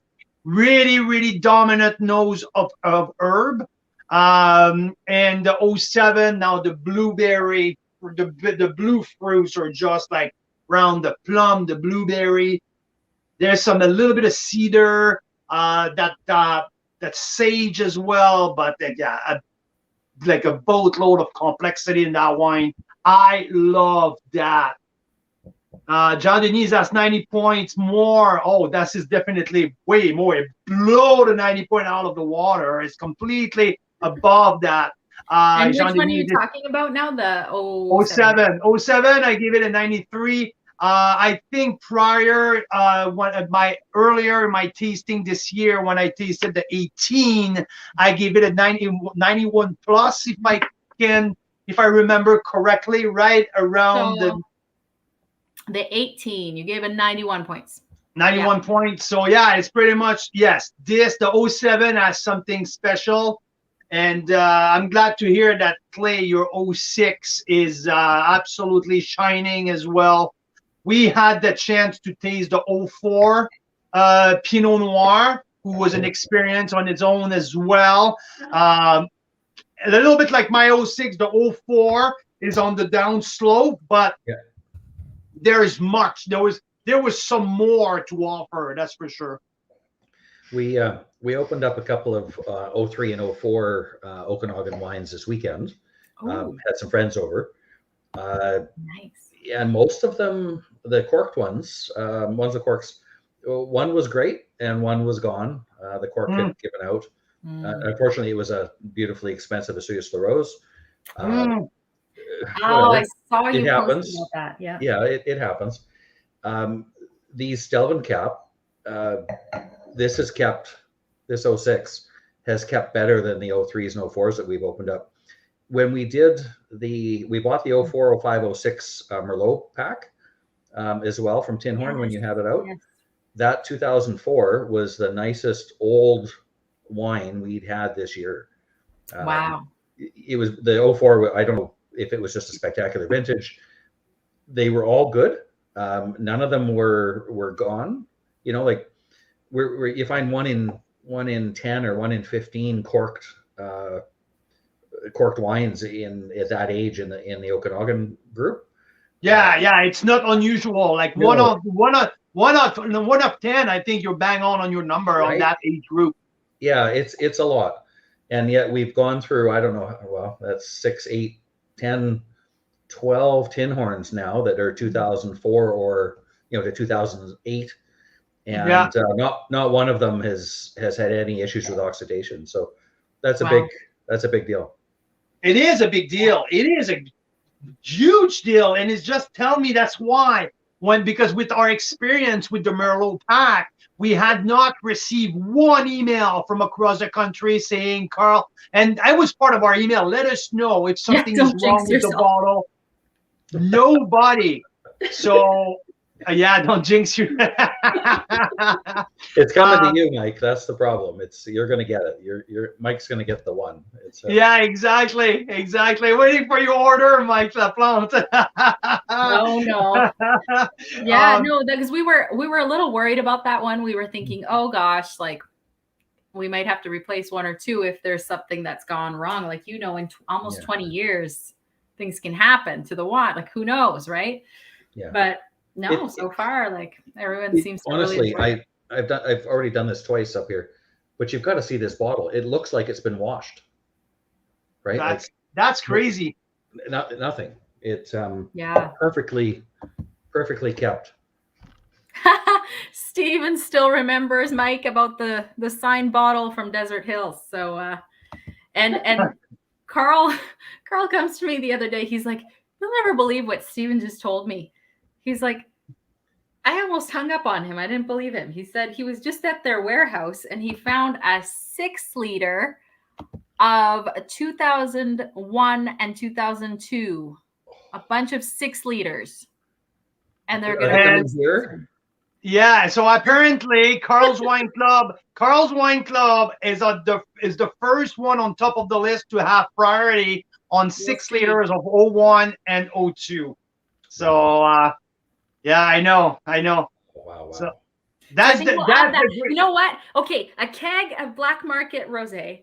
really, really dominant nose of herb. And the 07, now the blueberry, the blue fruits are just like around the plum, the blueberry. There's a little bit of cedar, that sage as well, but yeah, like a boatload of complexity in that wine. I love that. John Denis has 90 points more. Oh, that is definitely way more. It blow the 90 point out of the water. It's completely above that. And which one are you talking about now? The 07. 07, I give it a 93. I think prior, my tasting this year, when I tasted the 18, I gave it a 91 plus, if I remember correctly, right around the 18. You gave it 91 points. 91 points. So yeah, it's pretty much, yes, the 07 has something special. And I'm glad to hear that, Clay, your 06 is absolutely shining as well. We had the chance to taste the 04 Pinot Noir, who was an experience on its own as well. A little bit like my 06, the 04 is on the down slope, but there is much. There was some more to offer, that's for sure. We opened up a couple of 03 and 04 Okanagan wines this weekend. Had some friends over. Nice. And most of them, the corked ones, the corks, one was great and one was gone. The cork had given out. Unfortunately, it was a beautifully expensive Asuyas Larose. I saw you posting about that. Yeah. Yeah, it happens. These Delvin Cap, this 06 has kept better than the 03s and 04s that we've opened up. When we bought the 04, 05, 06 Merlot pack as well from Tinhorn when you had it out. Yes. That 2004 was the nicest old wine we'd had this year. Wow. It was the 04. I don't know if it was just a spectacular vintage. They were all good. None of them were gone. You know, like where you find one in 10 or 1 in 15 corked wines at that age in the Okanagan group. Yeah, it's not unusual. Like one of 10, I think you're bang on your number, right? On that age group. Yeah, it's a lot, and yet we've gone through, I don't know, well, that's 6, 8, 10, 12 Tinhorns now that are 2004 or to 2008, and not one of them has had any issues with oxidation. So that's a big deal. It is a big deal. It is a huge deal, and it's just tell me that's why because with our experience with the Merlot pack, we had not received one email from across the country saying, Carl, and I was part of our email, let us know if something is don't wrong jinx with the yourself. bottle. Nobody. So, yeah, don't jinx you. It's coming to you, Mike. That's the problem. You're going to get it. Mike's going to get the one. Yeah, exactly. Waiting for your order, Mike LaPlante. No. Yeah, no, because we were a little worried about that one. We were thinking, oh gosh, like we might have to replace one or two if there's something that's gone wrong. Like, in almost 20 years, things can happen to the wine. Like, who knows, right? Yeah. But no, so far, like everyone seems to honestly, really I've already done this twice up here, but you've got to see this bottle. It looks like it's been washed, right? That's crazy. Nothing. It's yeah, perfectly kept. Steven still remembers, Mike, about the signed bottle from Desert Hills. So and Carl comes to me the other day. He's like, you'll never believe what Steven just told me. He's like, I almost hung up on him. I didn't believe him. He said he was just at their warehouse and he found a 6-liter of 2001 and 2002, a bunch of 6 liters, and they're going to here. Yeah, so apparently Carl's Wine Club is the first one on top of the list to have priority on 6 liters of 01 and 02. So yeah, I know. Wow. So that's you know what? Okay, a keg of black market rosé,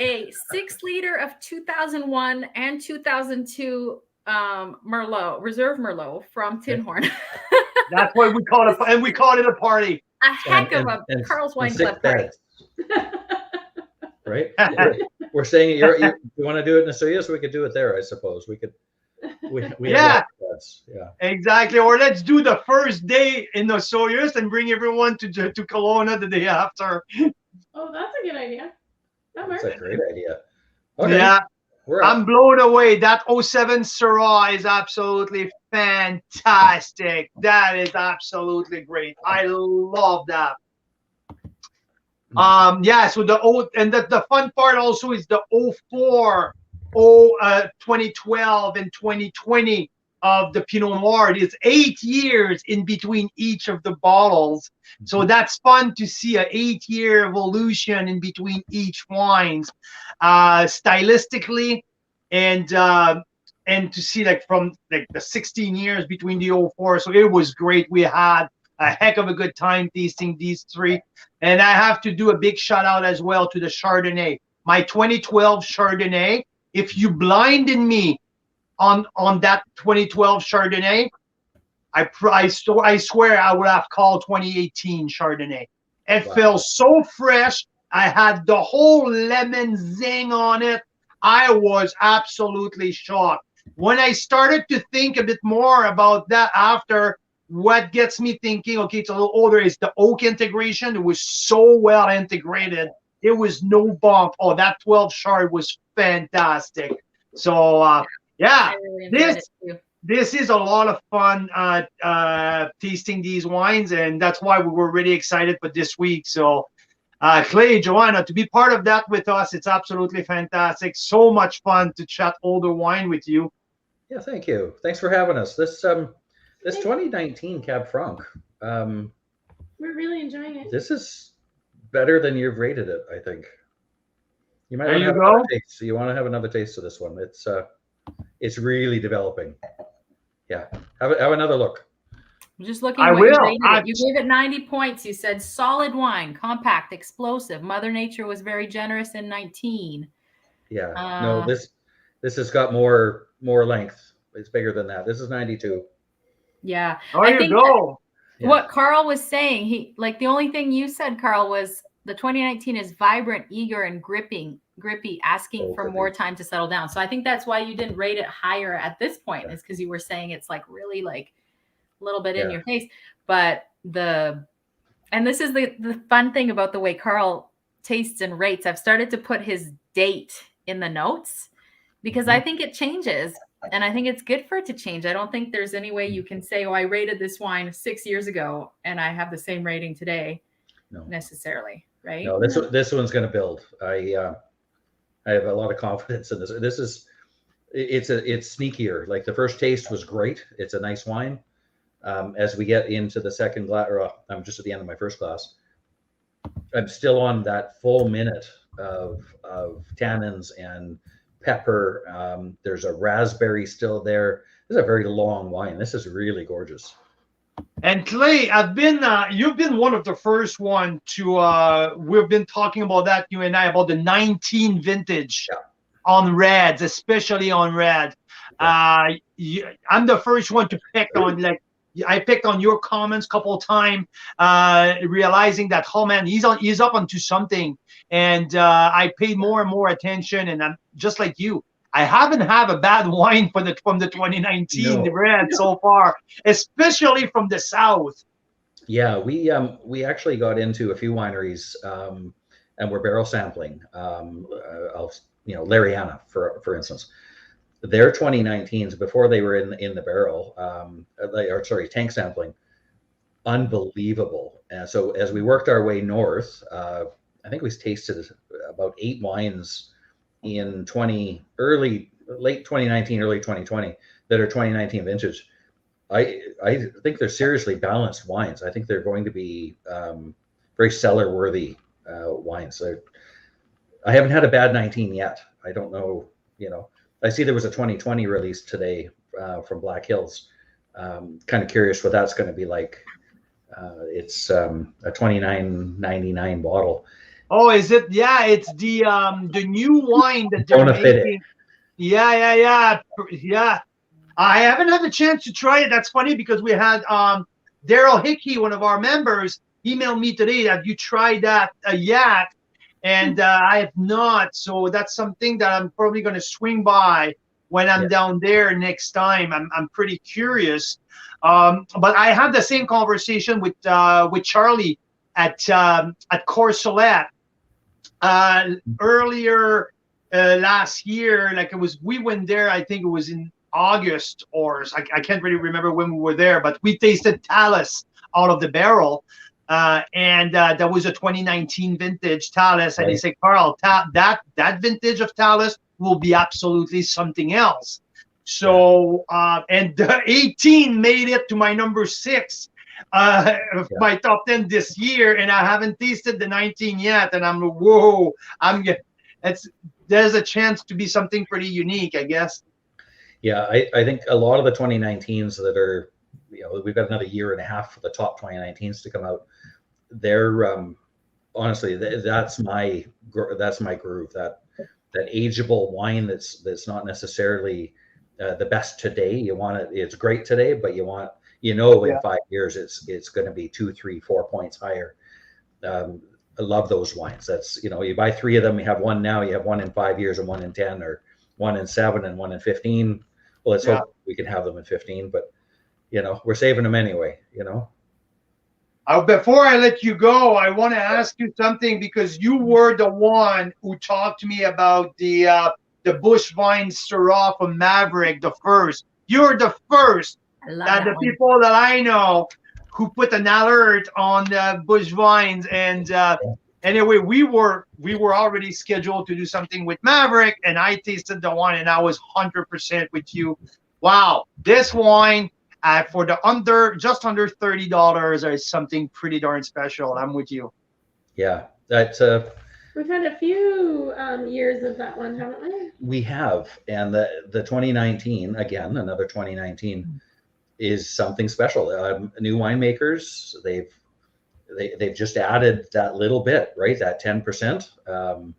a 6-liter of 2001 and 2002 Merlot, Reserve Merlot from Tinhorn. That's what we call it, and we call it a party. A heck of a Carl's Wine Club party. Right? We're saying you want to do it in Australia, so we could do it there, I suppose. We could. Yeah. Exactly. Or let's do the first day in the Soyuz and bring everyone to Kelowna the day after. Oh, that's a good idea. That's a great idea. Okay. Yeah. I'm blown away. That 07 Syrah is absolutely fantastic. That is absolutely great. I love that. Yeah, so the fun part also is the 04, 2012 and 2020 of the Pinot Noir. It is 8 years in between each of the bottles. So that's fun to see an 8-year evolution in between each wines, stylistically, and to see like from like the 16 years between the 04. So it was great. We had a heck of a good time tasting these 3. And I have to do a big shout out as well to the Chardonnay. My 2012 Chardonnay, if you blinded me on that 2012 Chardonnay, I swear I would have called 2018 Chardonnay. It felt so fresh. I had the whole lemon zing on it. I was absolutely shocked. When I started to think a bit more about that after, what gets me thinking, okay, it's a little older, is the oak integration. It was so well integrated. It was no bump. Oh, that 12 Chard was fantastic. So, yeah, this is a lot of fun tasting these wines, and that's why we were really excited for this week. So, Clay, Joanna, to be part of that with us, it's absolutely fantastic. So much fun to chat older wine with you. Yeah, thank you. Thanks for having us. This 2019 Cab Franc. We're really enjoying it. This is better than you've rated it, I think. You might want to have another taste. So you want to have another taste of this one. It's really developing. Yeah, have another look. I'm just looking. I will. You gave it 90 points. You said solid wine, compact, explosive. Mother Nature was very generous in 19. Yeah. No, this has got more length. It's bigger than that. This is 92. Yeah. There you go. What Carl was saying, the only thing you said, Carl, was the 2019 is vibrant, eager, and grippy, asking for more time to settle down. So I think that's why you didn't rate it higher at this point, is because you were saying it's like really like a little bit in your face. But this is the fun thing about the way Carl tastes and rates. I've started to put his date in the notes because I think it changes. And I think it's good for it to change. I don't think there's any way you can say, oh, I rated this wine 6 years ago and I have the same rating today. necessarily, right? No, this one's going to build. I have a lot of confidence in this. It's sneakier. Like the first taste was great. It's a nice wine. As we get into the second glass, I'm just at the end of my first glass. I'm still on that full minute of tannins and pepper. There's a raspberry still there. This is a very long wine. This is really gorgeous. And Clay, you've been one of the first one to, we've been talking about that, you and I, about the 19 vintage on reds, especially on red. I'm the first one to pick on, like, I picked on your comments a couple of times, realizing that, oh man, he's up onto something. And I paid more and more attention, and I'm just like you. I haven't had a bad wine from the 2019 red so far, especially from the south. Yeah, we actually got into a few wineries, and we're barrel sampling. Lariana, for instance, their 2019s before they were in the barrel, tank sampling, unbelievable. And so as we worked our way north, I think we tasted about 8 wines in late 2019, early 2020 that are 2019 vintage. I think they're seriously balanced wines. I think they're going to be very cellar worthy wines. I haven't had a bad 19 yet. I don't know, I see there was a 2020 release today from Black Hills. Kind of curious what that's going to be like. It's a $29.99 bottle. Oh, is it? Yeah, it's the new wine that they're making. Yeah. I haven't had the chance to try it. That's funny because we had Daryl Hickey, one of our members, emailed me today. Have you tried that yet? And I have not. So that's something that I'm probably going to swing by when I'm down there next time. I'm pretty curious. But I had the same conversation with Charlie at Courcelette earlier last year. Like we went there. I think it was in August, or I can't really remember when we were there. But we tasted Talus out of the barrel. And that was a 2019 vintage Talus, and he said, Carl, that vintage of Talus will be absolutely something else. So and the 18 made it to my number 6 my top 10 this year, and I haven't tasted the 19 yet, and there's a chance to be something pretty unique, I guess. Yeah, I think a lot of the 2019s that are, we've got another year and a half for the top 2019s to come out. They're honestly, that's my groove. That ageable wine that's not necessarily the best today. You want it; it's great today, but you want in 5 years it's going to be 2, 3, 4 points higher. I love those wines. That's you buy 3 of them. You have one now. You have one in 5 years, and one in 10, or one in 7, and one in 15. Well, let's hope we can have them in 15, but we're saving them anyway. Before I let you go, I want to ask you something, because you were the one who talked to me about the Bush Vine Syrah from Maverick, the first. You're the first that the people that I know who put an alert on the Bush Vines. And anyway, we were already scheduled to do something with Maverick, and I tasted the wine, and I was 100% with you. Wow, this wine for just under $30 is something pretty darn special. I'm with you. Yeah, that's we've had a few years of that one, haven't we? We have, and the 2019, again, another 2019 is something special. New winemakers, they've just added that little bit, right? That 10%.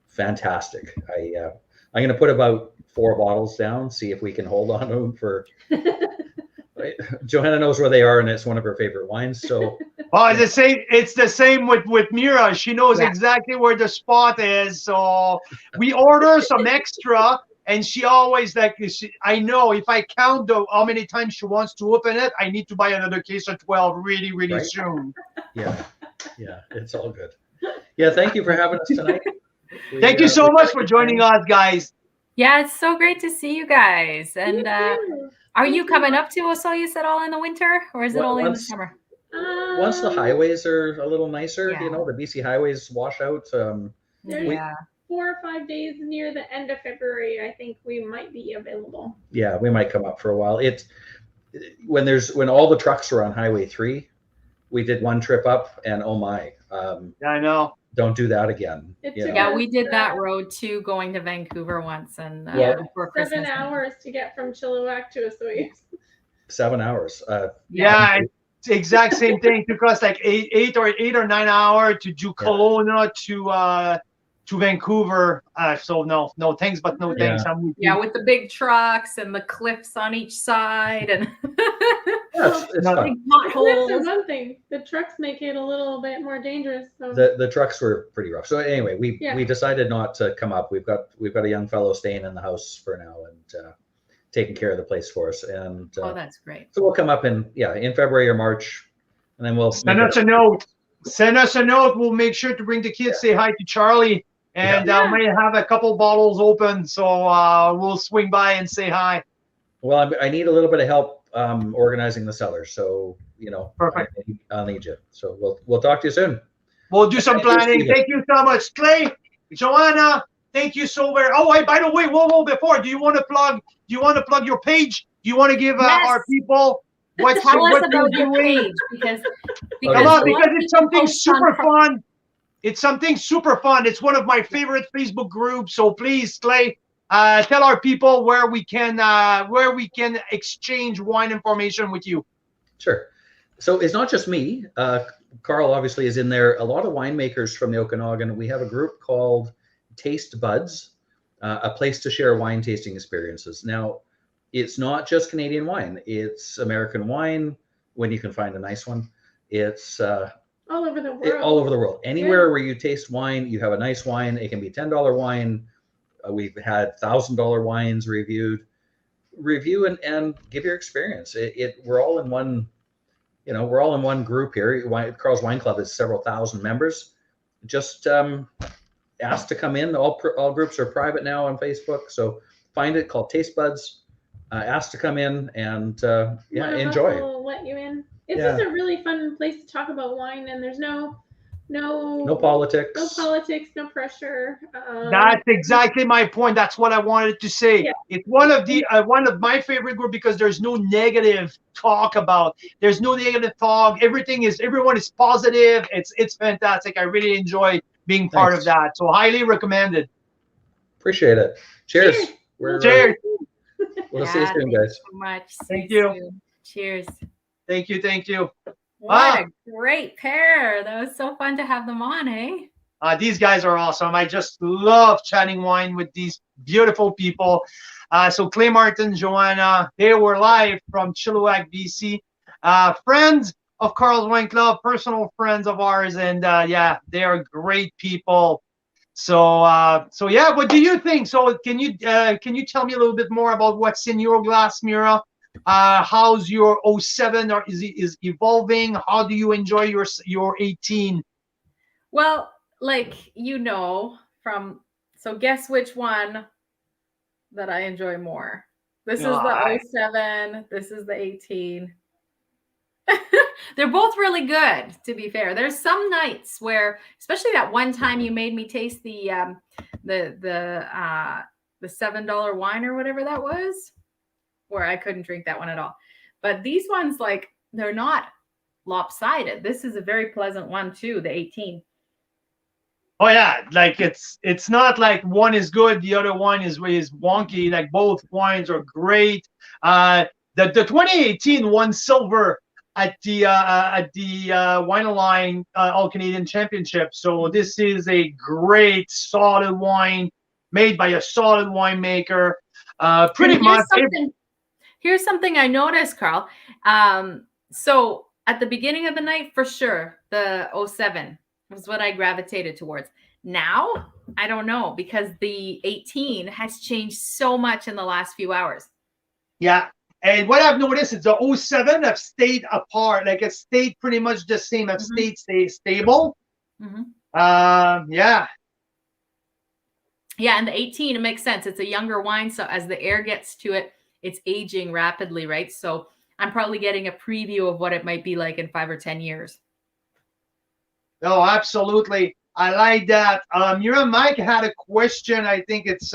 Fantastic. I'm going to put about 4 bottles down, see if we can hold on to them for. Johanna knows where they are, and it's one of her favorite wines. So, it's the same with Mira. She knows exactly where the spot is. So we order some extra, and she always I know if I count how many times she wants to open it, I need to buy another case of 12 really, really soon. Yeah, it's all good. Yeah, thank you for having us tonight. Thank you so much for joining us, guys. Yeah, it's so great to see you guys. And are you coming up to Osoyoos at all in the winter, or is it only in the summer? once the highways are a little nicer, Yeah. the BC highways wash out. There's Yeah. 4 or 5 days near the end of February, I think we might be available. Yeah, we might come up for a while. When all the trucks are on Highway 3, we did one trip up, and oh my, Yeah, I know. don't do that again. It you took know. Yeah, we did that road too, going to Vancouver once, and Well, before 7 Christmas. hours to get from Chilliwack to Osoyoos. 7 hours. Yeah, it's the exact same thing. Took us like 8 or 9 hours to do Kelowna to Vancouver. So no thanks, but no thanks. I'm with you. with the big trucks and the cliffs on each side, and It's No, fun. big The cliffs are potholes. one thing. The trucks make it a little bit more dangerous. So. The trucks were pretty rough. So anyway, Yeah. we decided not to come up. We've got a young fellow staying in the house for now and taking care of the place for us. And Oh, that's great. so we'll come up in February or March, and then we'll Send us a note. Send us a note. We'll make sure to bring the kids. Say hi to Charlie, and might have a couple bottles open. So we'll swing by and say hi. Well, I need a little bit of help organizing the cellar. So Perfect. I'll need you. So we'll talk to you soon. We'll do some planning. Thank you so much, Clay, Joanna. Thank you so very. Oh, wait, by the way, whoa, before, do you want to plug your page? Do you want to give our people Tell us what about you're your doing? page because Come on, because it's something post super on- fun. It's something super fun. It's one of my favorite Facebook groups. So please, Clay, tell our people where we can exchange wine information with you. Sure. So it's not just me. Carl obviously is in there. A lot of winemakers from the Okanagan. We have a group called Taste Buds, a place to share wine tasting experiences. Now, it's not just Canadian wine. It's American wine when you can find a nice one. It's all over the world. all over the world. Anywhere where you taste wine, you have a nice wine. It can be $10 wine. We've had $1,000 wines reviewed. Review and give your experience. We're all in one. We're all in one group here. Carl's Wine Club is several thousand members. Just ask to come in. All groups are private now on Facebook. So find it, called Taste Buds. Ask to come in and enjoy. We'll let you in. It's just a really fun place to talk about wine, and there's no politics. No politics, no pressure. That's exactly my point. That's what I wanted to say. Yeah. It's one of my favorite groups because there's no negative talk about. There's no negative talk. Everyone is positive. It's fantastic. I really enjoy being part of that. So highly recommended. Appreciate it. Cheers. Cheers. We'll see you soon, guys. So much. Thank you. Soon. Cheers. Thank you. What a great pair. That was so fun to have them on, eh? These guys are awesome. I just love chatting wine with these beautiful people. So Clay Martin, Joanna, they were live from Chilliwack, BC. Friends of Carl's Wine Club, personal friends of ours, and they are great people. So what do you think? So can you tell me a little bit more about what's in your glass, Mira? How's your 07 or is evolving? How do you enjoy your 18? Well, so guess which one that I enjoy more. This is the 07, this is the 18. They're both really good, to be fair. There's some nights where, especially that one time you made me taste the $7 wine or whatever that was, where I couldn't drink that one at all. But these ones, they're not lopsided. This is a very pleasant one too, the 18. Oh yeah, it's not like one is good, the other one is wonky. Like both wines are great. The 2018 won silver at the Wine Line All Canadian Championship. So this is a great solid wine made by a solid winemaker. Pretty much. Here's something I noticed, Carl. So at the beginning of the night, for sure, the 07 was what I gravitated towards. Now, I don't know, because the 18 has changed so much in the last few hours. Yeah. And what I've noticed is the 07 have stayed apart. Like it stayed pretty much the same. Have stayed stable. Mm-hmm. Yeah. Yeah, and the 18, it makes sense. It's a younger wine, so as the air gets to it, it's aging rapidly, right? So I'm probably getting a preview of what it might be like in 5 or 10 years. No, absolutely. I like that. Mike had a question. I think it's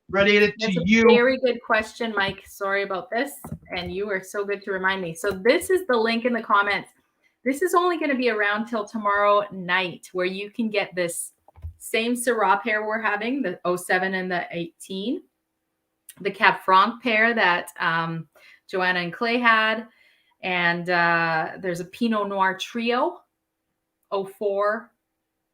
related to That's a you. very good question, Mike. Sorry about this. And you are so good to remind me. So this is the link in the comments. This is only going to be around till tomorrow night, where you can get this same Syrah pair we're having, the 07 and the 18, the Cab Franc pair that Joanna and Clay had. And there's a Pinot Noir trio, 04,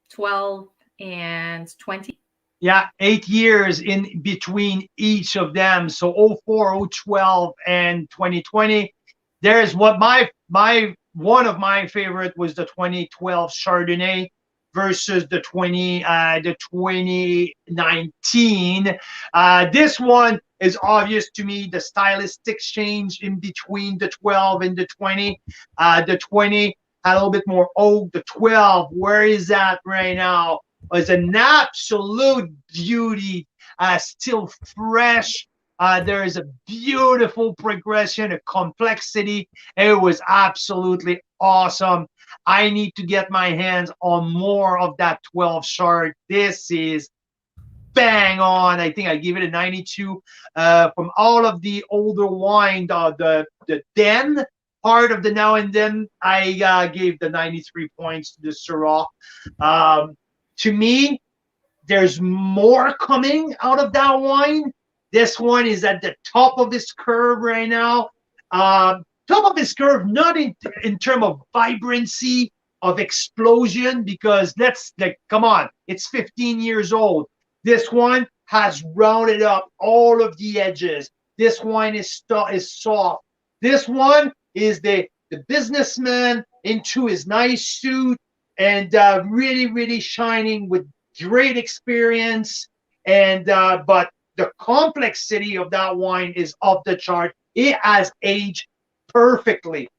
12, and 20. Yeah, 8 years in between each of them. So 04, 012, and 2020. There's what my one of my favorite was the 2012 Chardonnay versus the 2019. This one is obvious to me, the stylistic change in between the 12 and the 20. The 20 had a little bit more oak. The 12, where is that right now? Was an absolute beauty, still fresh. There is a beautiful progression, a complexity. It was absolutely awesome. I need to get my hands on more of that 12 Chard. This is bang on. I think I give it a 92. From all of the older wine, the Den part of the Now and Then, I gave the 93 points to the Syrah. To me, there's more coming out of that wine. This one is at the top of this curve right now. Top of this curve, not in terms of vibrancy, of explosion, because come on, it's 15 years old. This one has rounded up all of the edges. This wine is soft. This one is the businessman into his nice suit, and really, really shining with great experience. And but the complexity of that wine is off the chart. It has aged perfectly.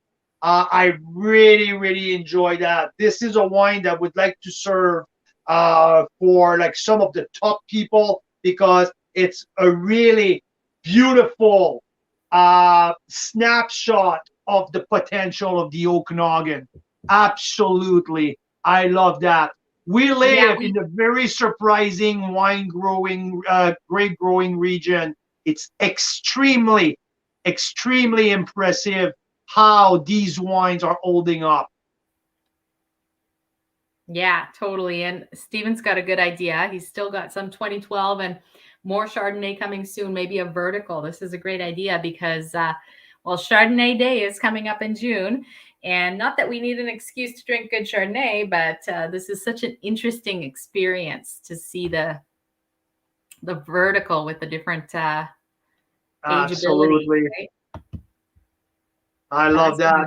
I really, really enjoy that. This is a wine that would like to serve for like some of the top people, because it's a really beautiful snapshot of the potential of the Okanagan. Absolutely. I love that. We live in a very surprising wine growing, grape growing region. It's extremely, extremely impressive how these wines are holding up. Yeah, totally. And Steven's got a good idea. He's still got some 2012 and more Chardonnay coming soon, maybe a vertical. This is a great idea because, well, Chardonnay Day is coming up in June. And not that we need an excuse to drink good Chardonnay, but this is such an interesting experience to see the vertical with the different Absolutely. Right? I love that.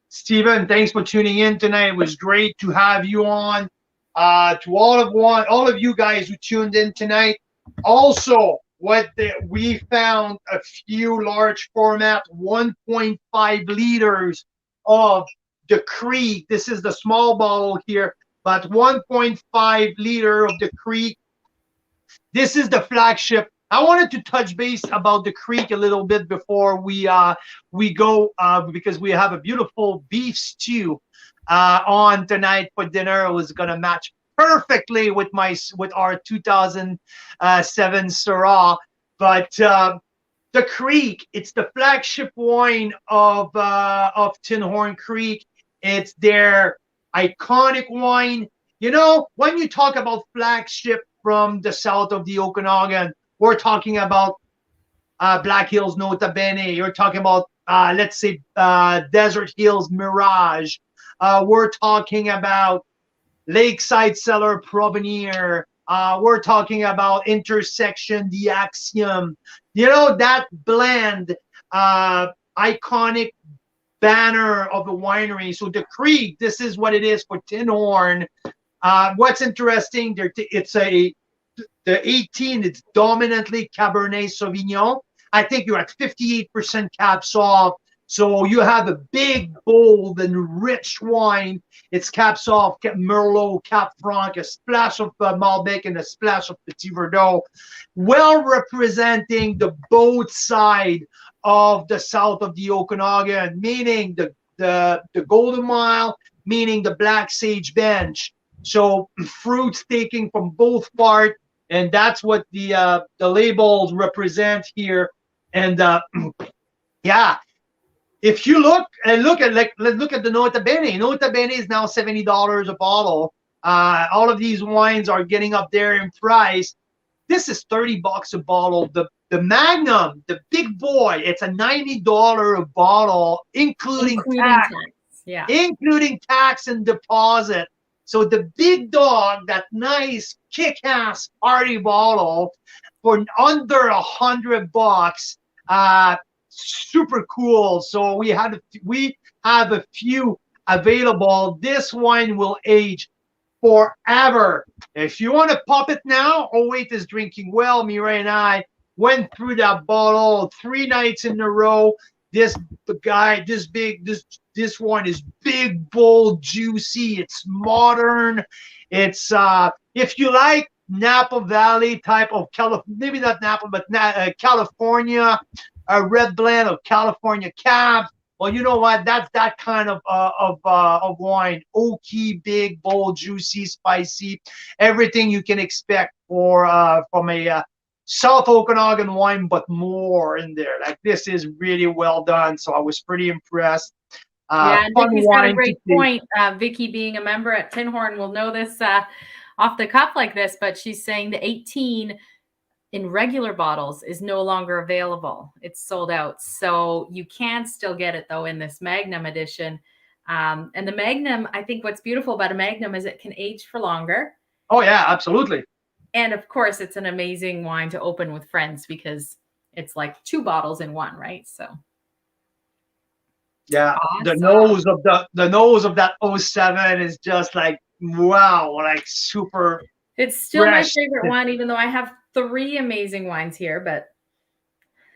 Stephen, thanks for tuning in tonight. It was great to have you on. To all of you guys who tuned in tonight. Also, we found a few large format 1.5 liters of the Creek. This is the small bottle here, but 1.5 liter of the Creek. This is the flagship. I wanted to touch base about the Creek a little bit before we go, because we have a beautiful beef stew on tonight for dinner. It was gonna match perfectly with our 2007 Syrah. But the Creek, it's the flagship wine of Tinhorn Creek. It's their iconic wine. You know, when you talk about flagship from the south of the Okanagan, we're talking about Black Hills Nota Bene. You're talking about, let's say, Desert Hills Mirage. We're talking about Lakeside Cellar Provenir. We're talking about Intersection, the Axiom. You know, that blend, iconic banner of the winery. So the Creek, this is what it is for Tinhorn. What's interesting, the 18, it's dominantly Cabernet Sauvignon. I think you're at 58% Cab Sauv. So you have a big, bold, and rich wine. It's Cab Sauv, Merlot, Cab Franc, a splash of Malbec, and a splash of Petit Verdot. Well representing the both side of the south of the Okanagan, meaning the Golden Mile, meaning the black sage bench. So fruits taken from both parts, and that's what the labels represent here. And yeah, if you look at let's look at the Nota Bene. Nota Bene is now $70 a bottle. All of these wines are getting up there in price. This is $30 a bottle. The Magnum, the big boy, it's a $90 a bottle, including tax. Yeah. Including tax and deposit. So the big dog, that nice kick-ass party bottle for under $100, super cool. So we have a few available. This wine will age forever. If you want to pop it now, Wait is drinking well. Mireille and I went through that bottle 3 nights in a row. This one is big, bold, juicy. It's modern. It's if you like Napa Valley type of maybe not Napa, but California, a red blend of California Cab. Well, you know what? That's that kind of wine. Oaky, big, bold, juicy, spicy, everything you can expect from a South Okanagan wine, but more in there. Like, this is really well done. So I was pretty impressed. Yeah, and Vicky's got a great point. Vicky, being a member at Tinhorn, will know this off the cuff like this, but she's saying the 18 in regular bottles is no longer available. It's sold out. So you can still get it, though, in this Magnum edition. And the Magnum, I think what's beautiful about a Magnum is it can age for longer. Oh, yeah, absolutely. And, of course, it's an amazing wine to open with friends because it's like 2 bottles in one, right? So. Yeah, awesome. the nose of that 07 is just like, wow, like super. It's still fresh. My favorite one, even though I have 3 amazing wines here. But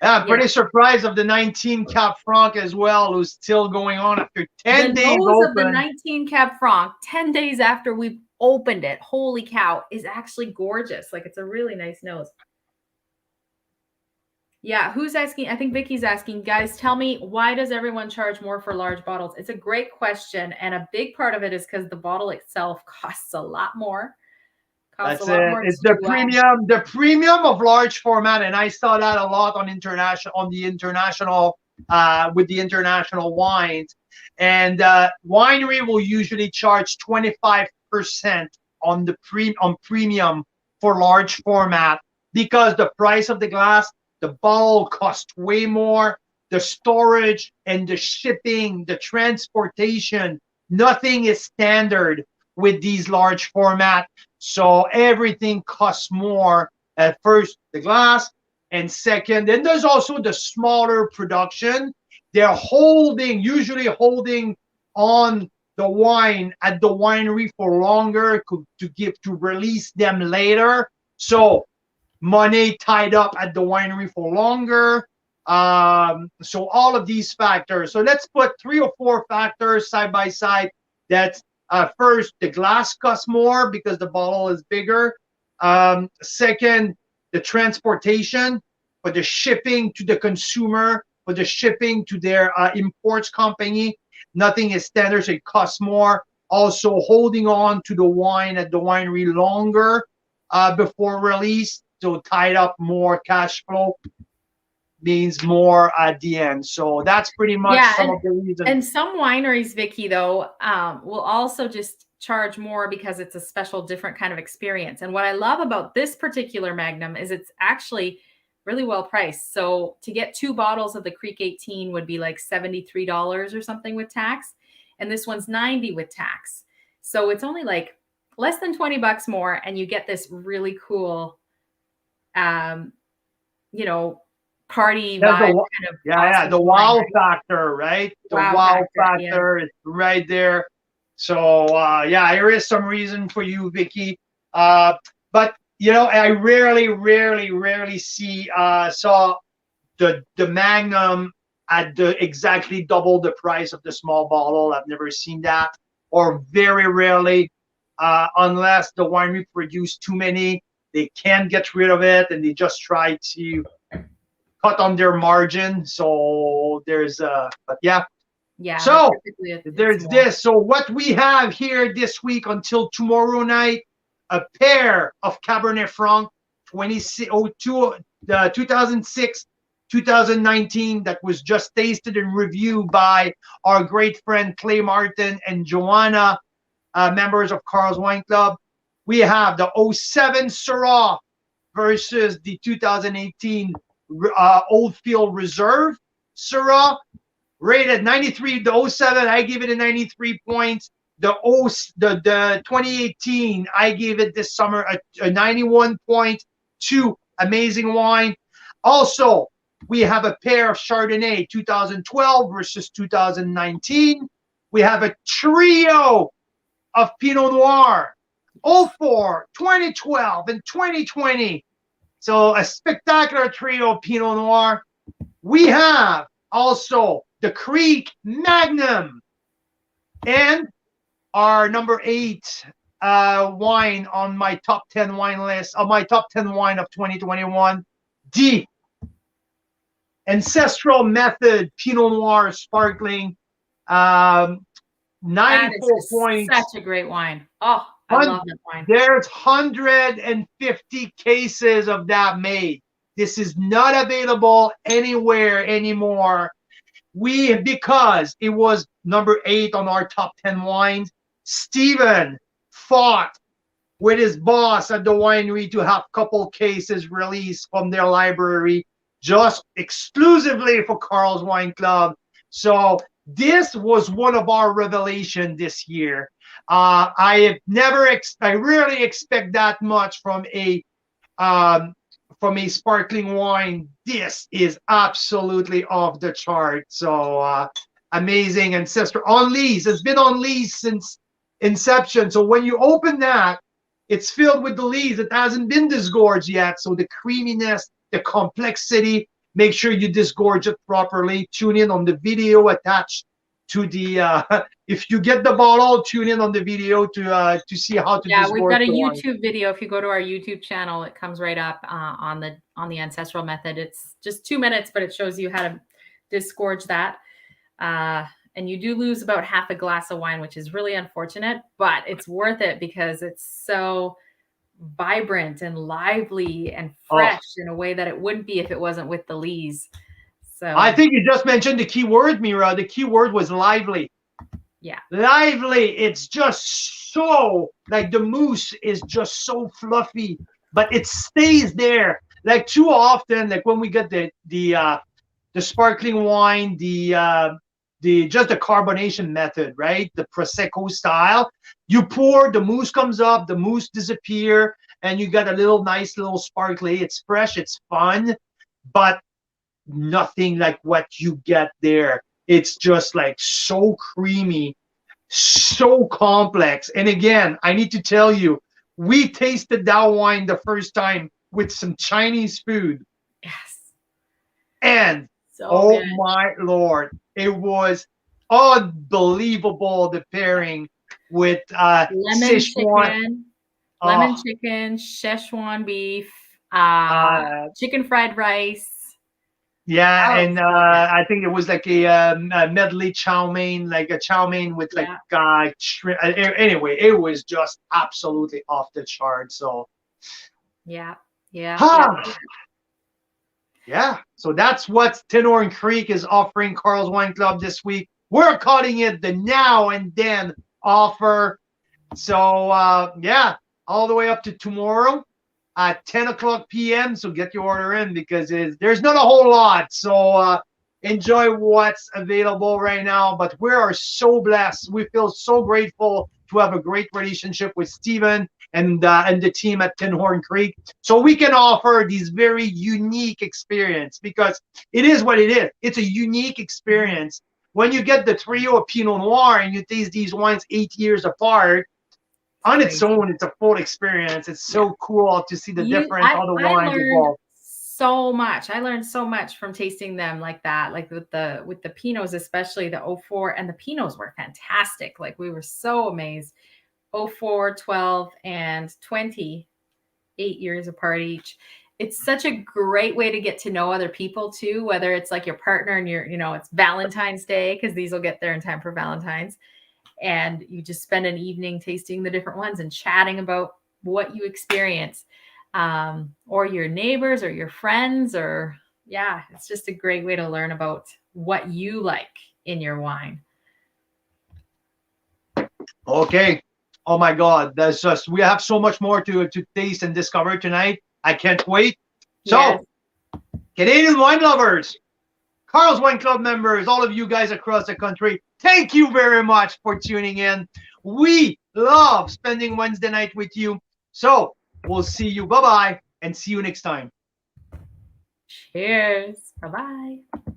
yeah, I'm pretty surprised of the 19 Cap Franc as well, who's still going on after 10 days open. The nose of the 19 Cap Franc, 10 days after we've opened it, holy cow, is actually gorgeous. Like, it's a really nice nose. Yeah, who's asking? I think Vicky's asking, guys, tell me, why does everyone charge more for large bottles? It's a great question. And a big part of it is because the bottle itself costs a lot more. That's it. It's the premium of large format. And I saw that a lot on the international with the international wines. And winery will usually charge 25% on premium for large format, because the price of the glass, the bottle costs way more. The storage and the shipping, the transportation, nothing is standard with these large format. So everything costs more. At first, the glass, and second, then there's also the smaller production. They're usually holding on the wine at the winery for longer to release them later. So money tied up at the winery for longer. So all of these factors. So let's put 3 or 4 factors side by side. That's first, the glass costs more because the bottle is bigger. Second, the transportation, for the shipping to the consumer, for the shipping to their imports company. Nothing is standard, so it costs more. Also, holding on to the wine at the winery longer before release, so tied up more cash flow means more at the end. So that's pretty much some of the reasons. And some wineries, Vicky, though, will also just charge more because it's a special, different kind of experience. And what I love about this particular Magnum is it's actually really well priced. So to get 2 bottles of the Creek 18 would be like $73 or something with tax. And this one's $90 with tax. So it's only like less than $20 more. And you get this really cool, party vibe kind of. Yeah, the wow factor, right? The wow factor is right there. So there is some reason for you, Vicky. But I rarely saw the Magnum at exactly double the price of the small bottle. I've never seen that, or very rarely, unless the winery produced too many, they can't get rid of it, and they just try to cut on their margin. So there's but yeah, Yeah. So typically it's there's more. this. So what we have here this week until tomorrow night, a pair of Cabernet Franc 2006, 2019 that was just tasted and reviewed by our great friend Clay Martin and Joanna, members of Carl's Wine Club. We have the 07 Syrah versus the 2018 Oldfield Reserve Syrah, rated 93. The 07, I give it a 93 points. The 2018, I gave it this summer a 91.2. Amazing wine. Also, we have a pair of Chardonnay 2012 versus 2019. We have a trio of Pinot Noir 04, 2012, and 2020. So a spectacular trio of Pinot Noir. We have also the Creek Magnum and our number 8 wine on my top 10 wine list, my top 10 wine of 2021, the Ancestral Method Pinot Noir Sparkling, 94 points. Such a great wine. Oh, I love that wine. There's 150 cases of that made. This is not available anywhere anymore. Because it was number 8 on our top 10 wines, Steven fought with his boss at the winery to have a couple cases released from their library just exclusively for Carl's Wine Club. So this was one of our revelations this year. I rarely expect that much from a sparkling wine. This is absolutely off the chart. So amazing. Ancestor on lease. It's been on lease since inception. So when you open that, it's filled with the lees. It hasn't been disgorged yet. So the creaminess, the complexity, make sure you disgorge it properly. Tune in on the video attached to the if you get the bottle, tune in on the video to see how to disgorge. We've got a wine. YouTube video. If you go to our YouTube channel, it comes right up on the Ancestral Method. It's just 2 minutes, but it shows you how to disgorge that. And you do lose about half a glass of wine, which is really unfortunate, but it's worth it because it's so vibrant and lively and fresh in a way that it wouldn't be if it wasn't with the lees. So I think you just mentioned the key word, Mira. The key word was lively. Yeah. Lively. It's just so, like, the mousse is just so fluffy, but it stays there. Like, too often, like when we get the sparkling wine, the carbonation method, right? The Prosecco style. You pour, the mousse comes up, the mousse disappear, and you got a nice little sparkly. It's fresh, it's fun, but nothing like what you get there. It's just like so creamy, so complex. And again, I need to tell you, we tasted that wine the first time with some Chinese food. Yes. And so good. My Lord, it was unbelievable, the pairing with lemon chicken, Szechuan beef, chicken fried rice. Yeah, and I think it was like a medley chow mein, like a chow mein with like shrimp. Anyway, it was just absolutely off the chart. So yeah. So that's what Tinhorn Creek is offering Carl's Wine Club this week. We're calling it the Now and Then offer. So all the way up to tomorrow at 10 o'clock p.m. So get your order in because there's not a whole lot. So enjoy what's available right now. But we are so blessed. We feel so grateful to have a great relationship with Steven and the team at Tinhorn Creek. So we can offer these very unique experience because it is what it is. It's a unique experience. When you get the trio of Pinot Noir and you taste these wines 8 years apart, on its own, it's a full experience. It's so cool to see the difference, all the wines involved. So much. I learned so much from tasting them like that, like with the Pinots, especially the 04, and the Pinots were fantastic. Like we were so amazed. 04, 12, and 20, 8 years apart each. it's such a great way to get to know other people too, whether it's like your partner and it's Valentine's Day, because these will get there in time for Valentine's. And you just spend an evening tasting the different ones and chatting about what you experience, or your neighbors or your friends, or it's just a great way to learn about what you like in your wine. Okay. Oh my God. We have so much more to taste and discover tonight. I can't wait. So, Yes. Canadian wine lovers, Carl's Wine Club members, all of you guys across the country, thank you very much for tuning in. We love spending Wednesday night with you. So we'll see you. Bye-bye, and see you next time. Cheers. Bye-bye.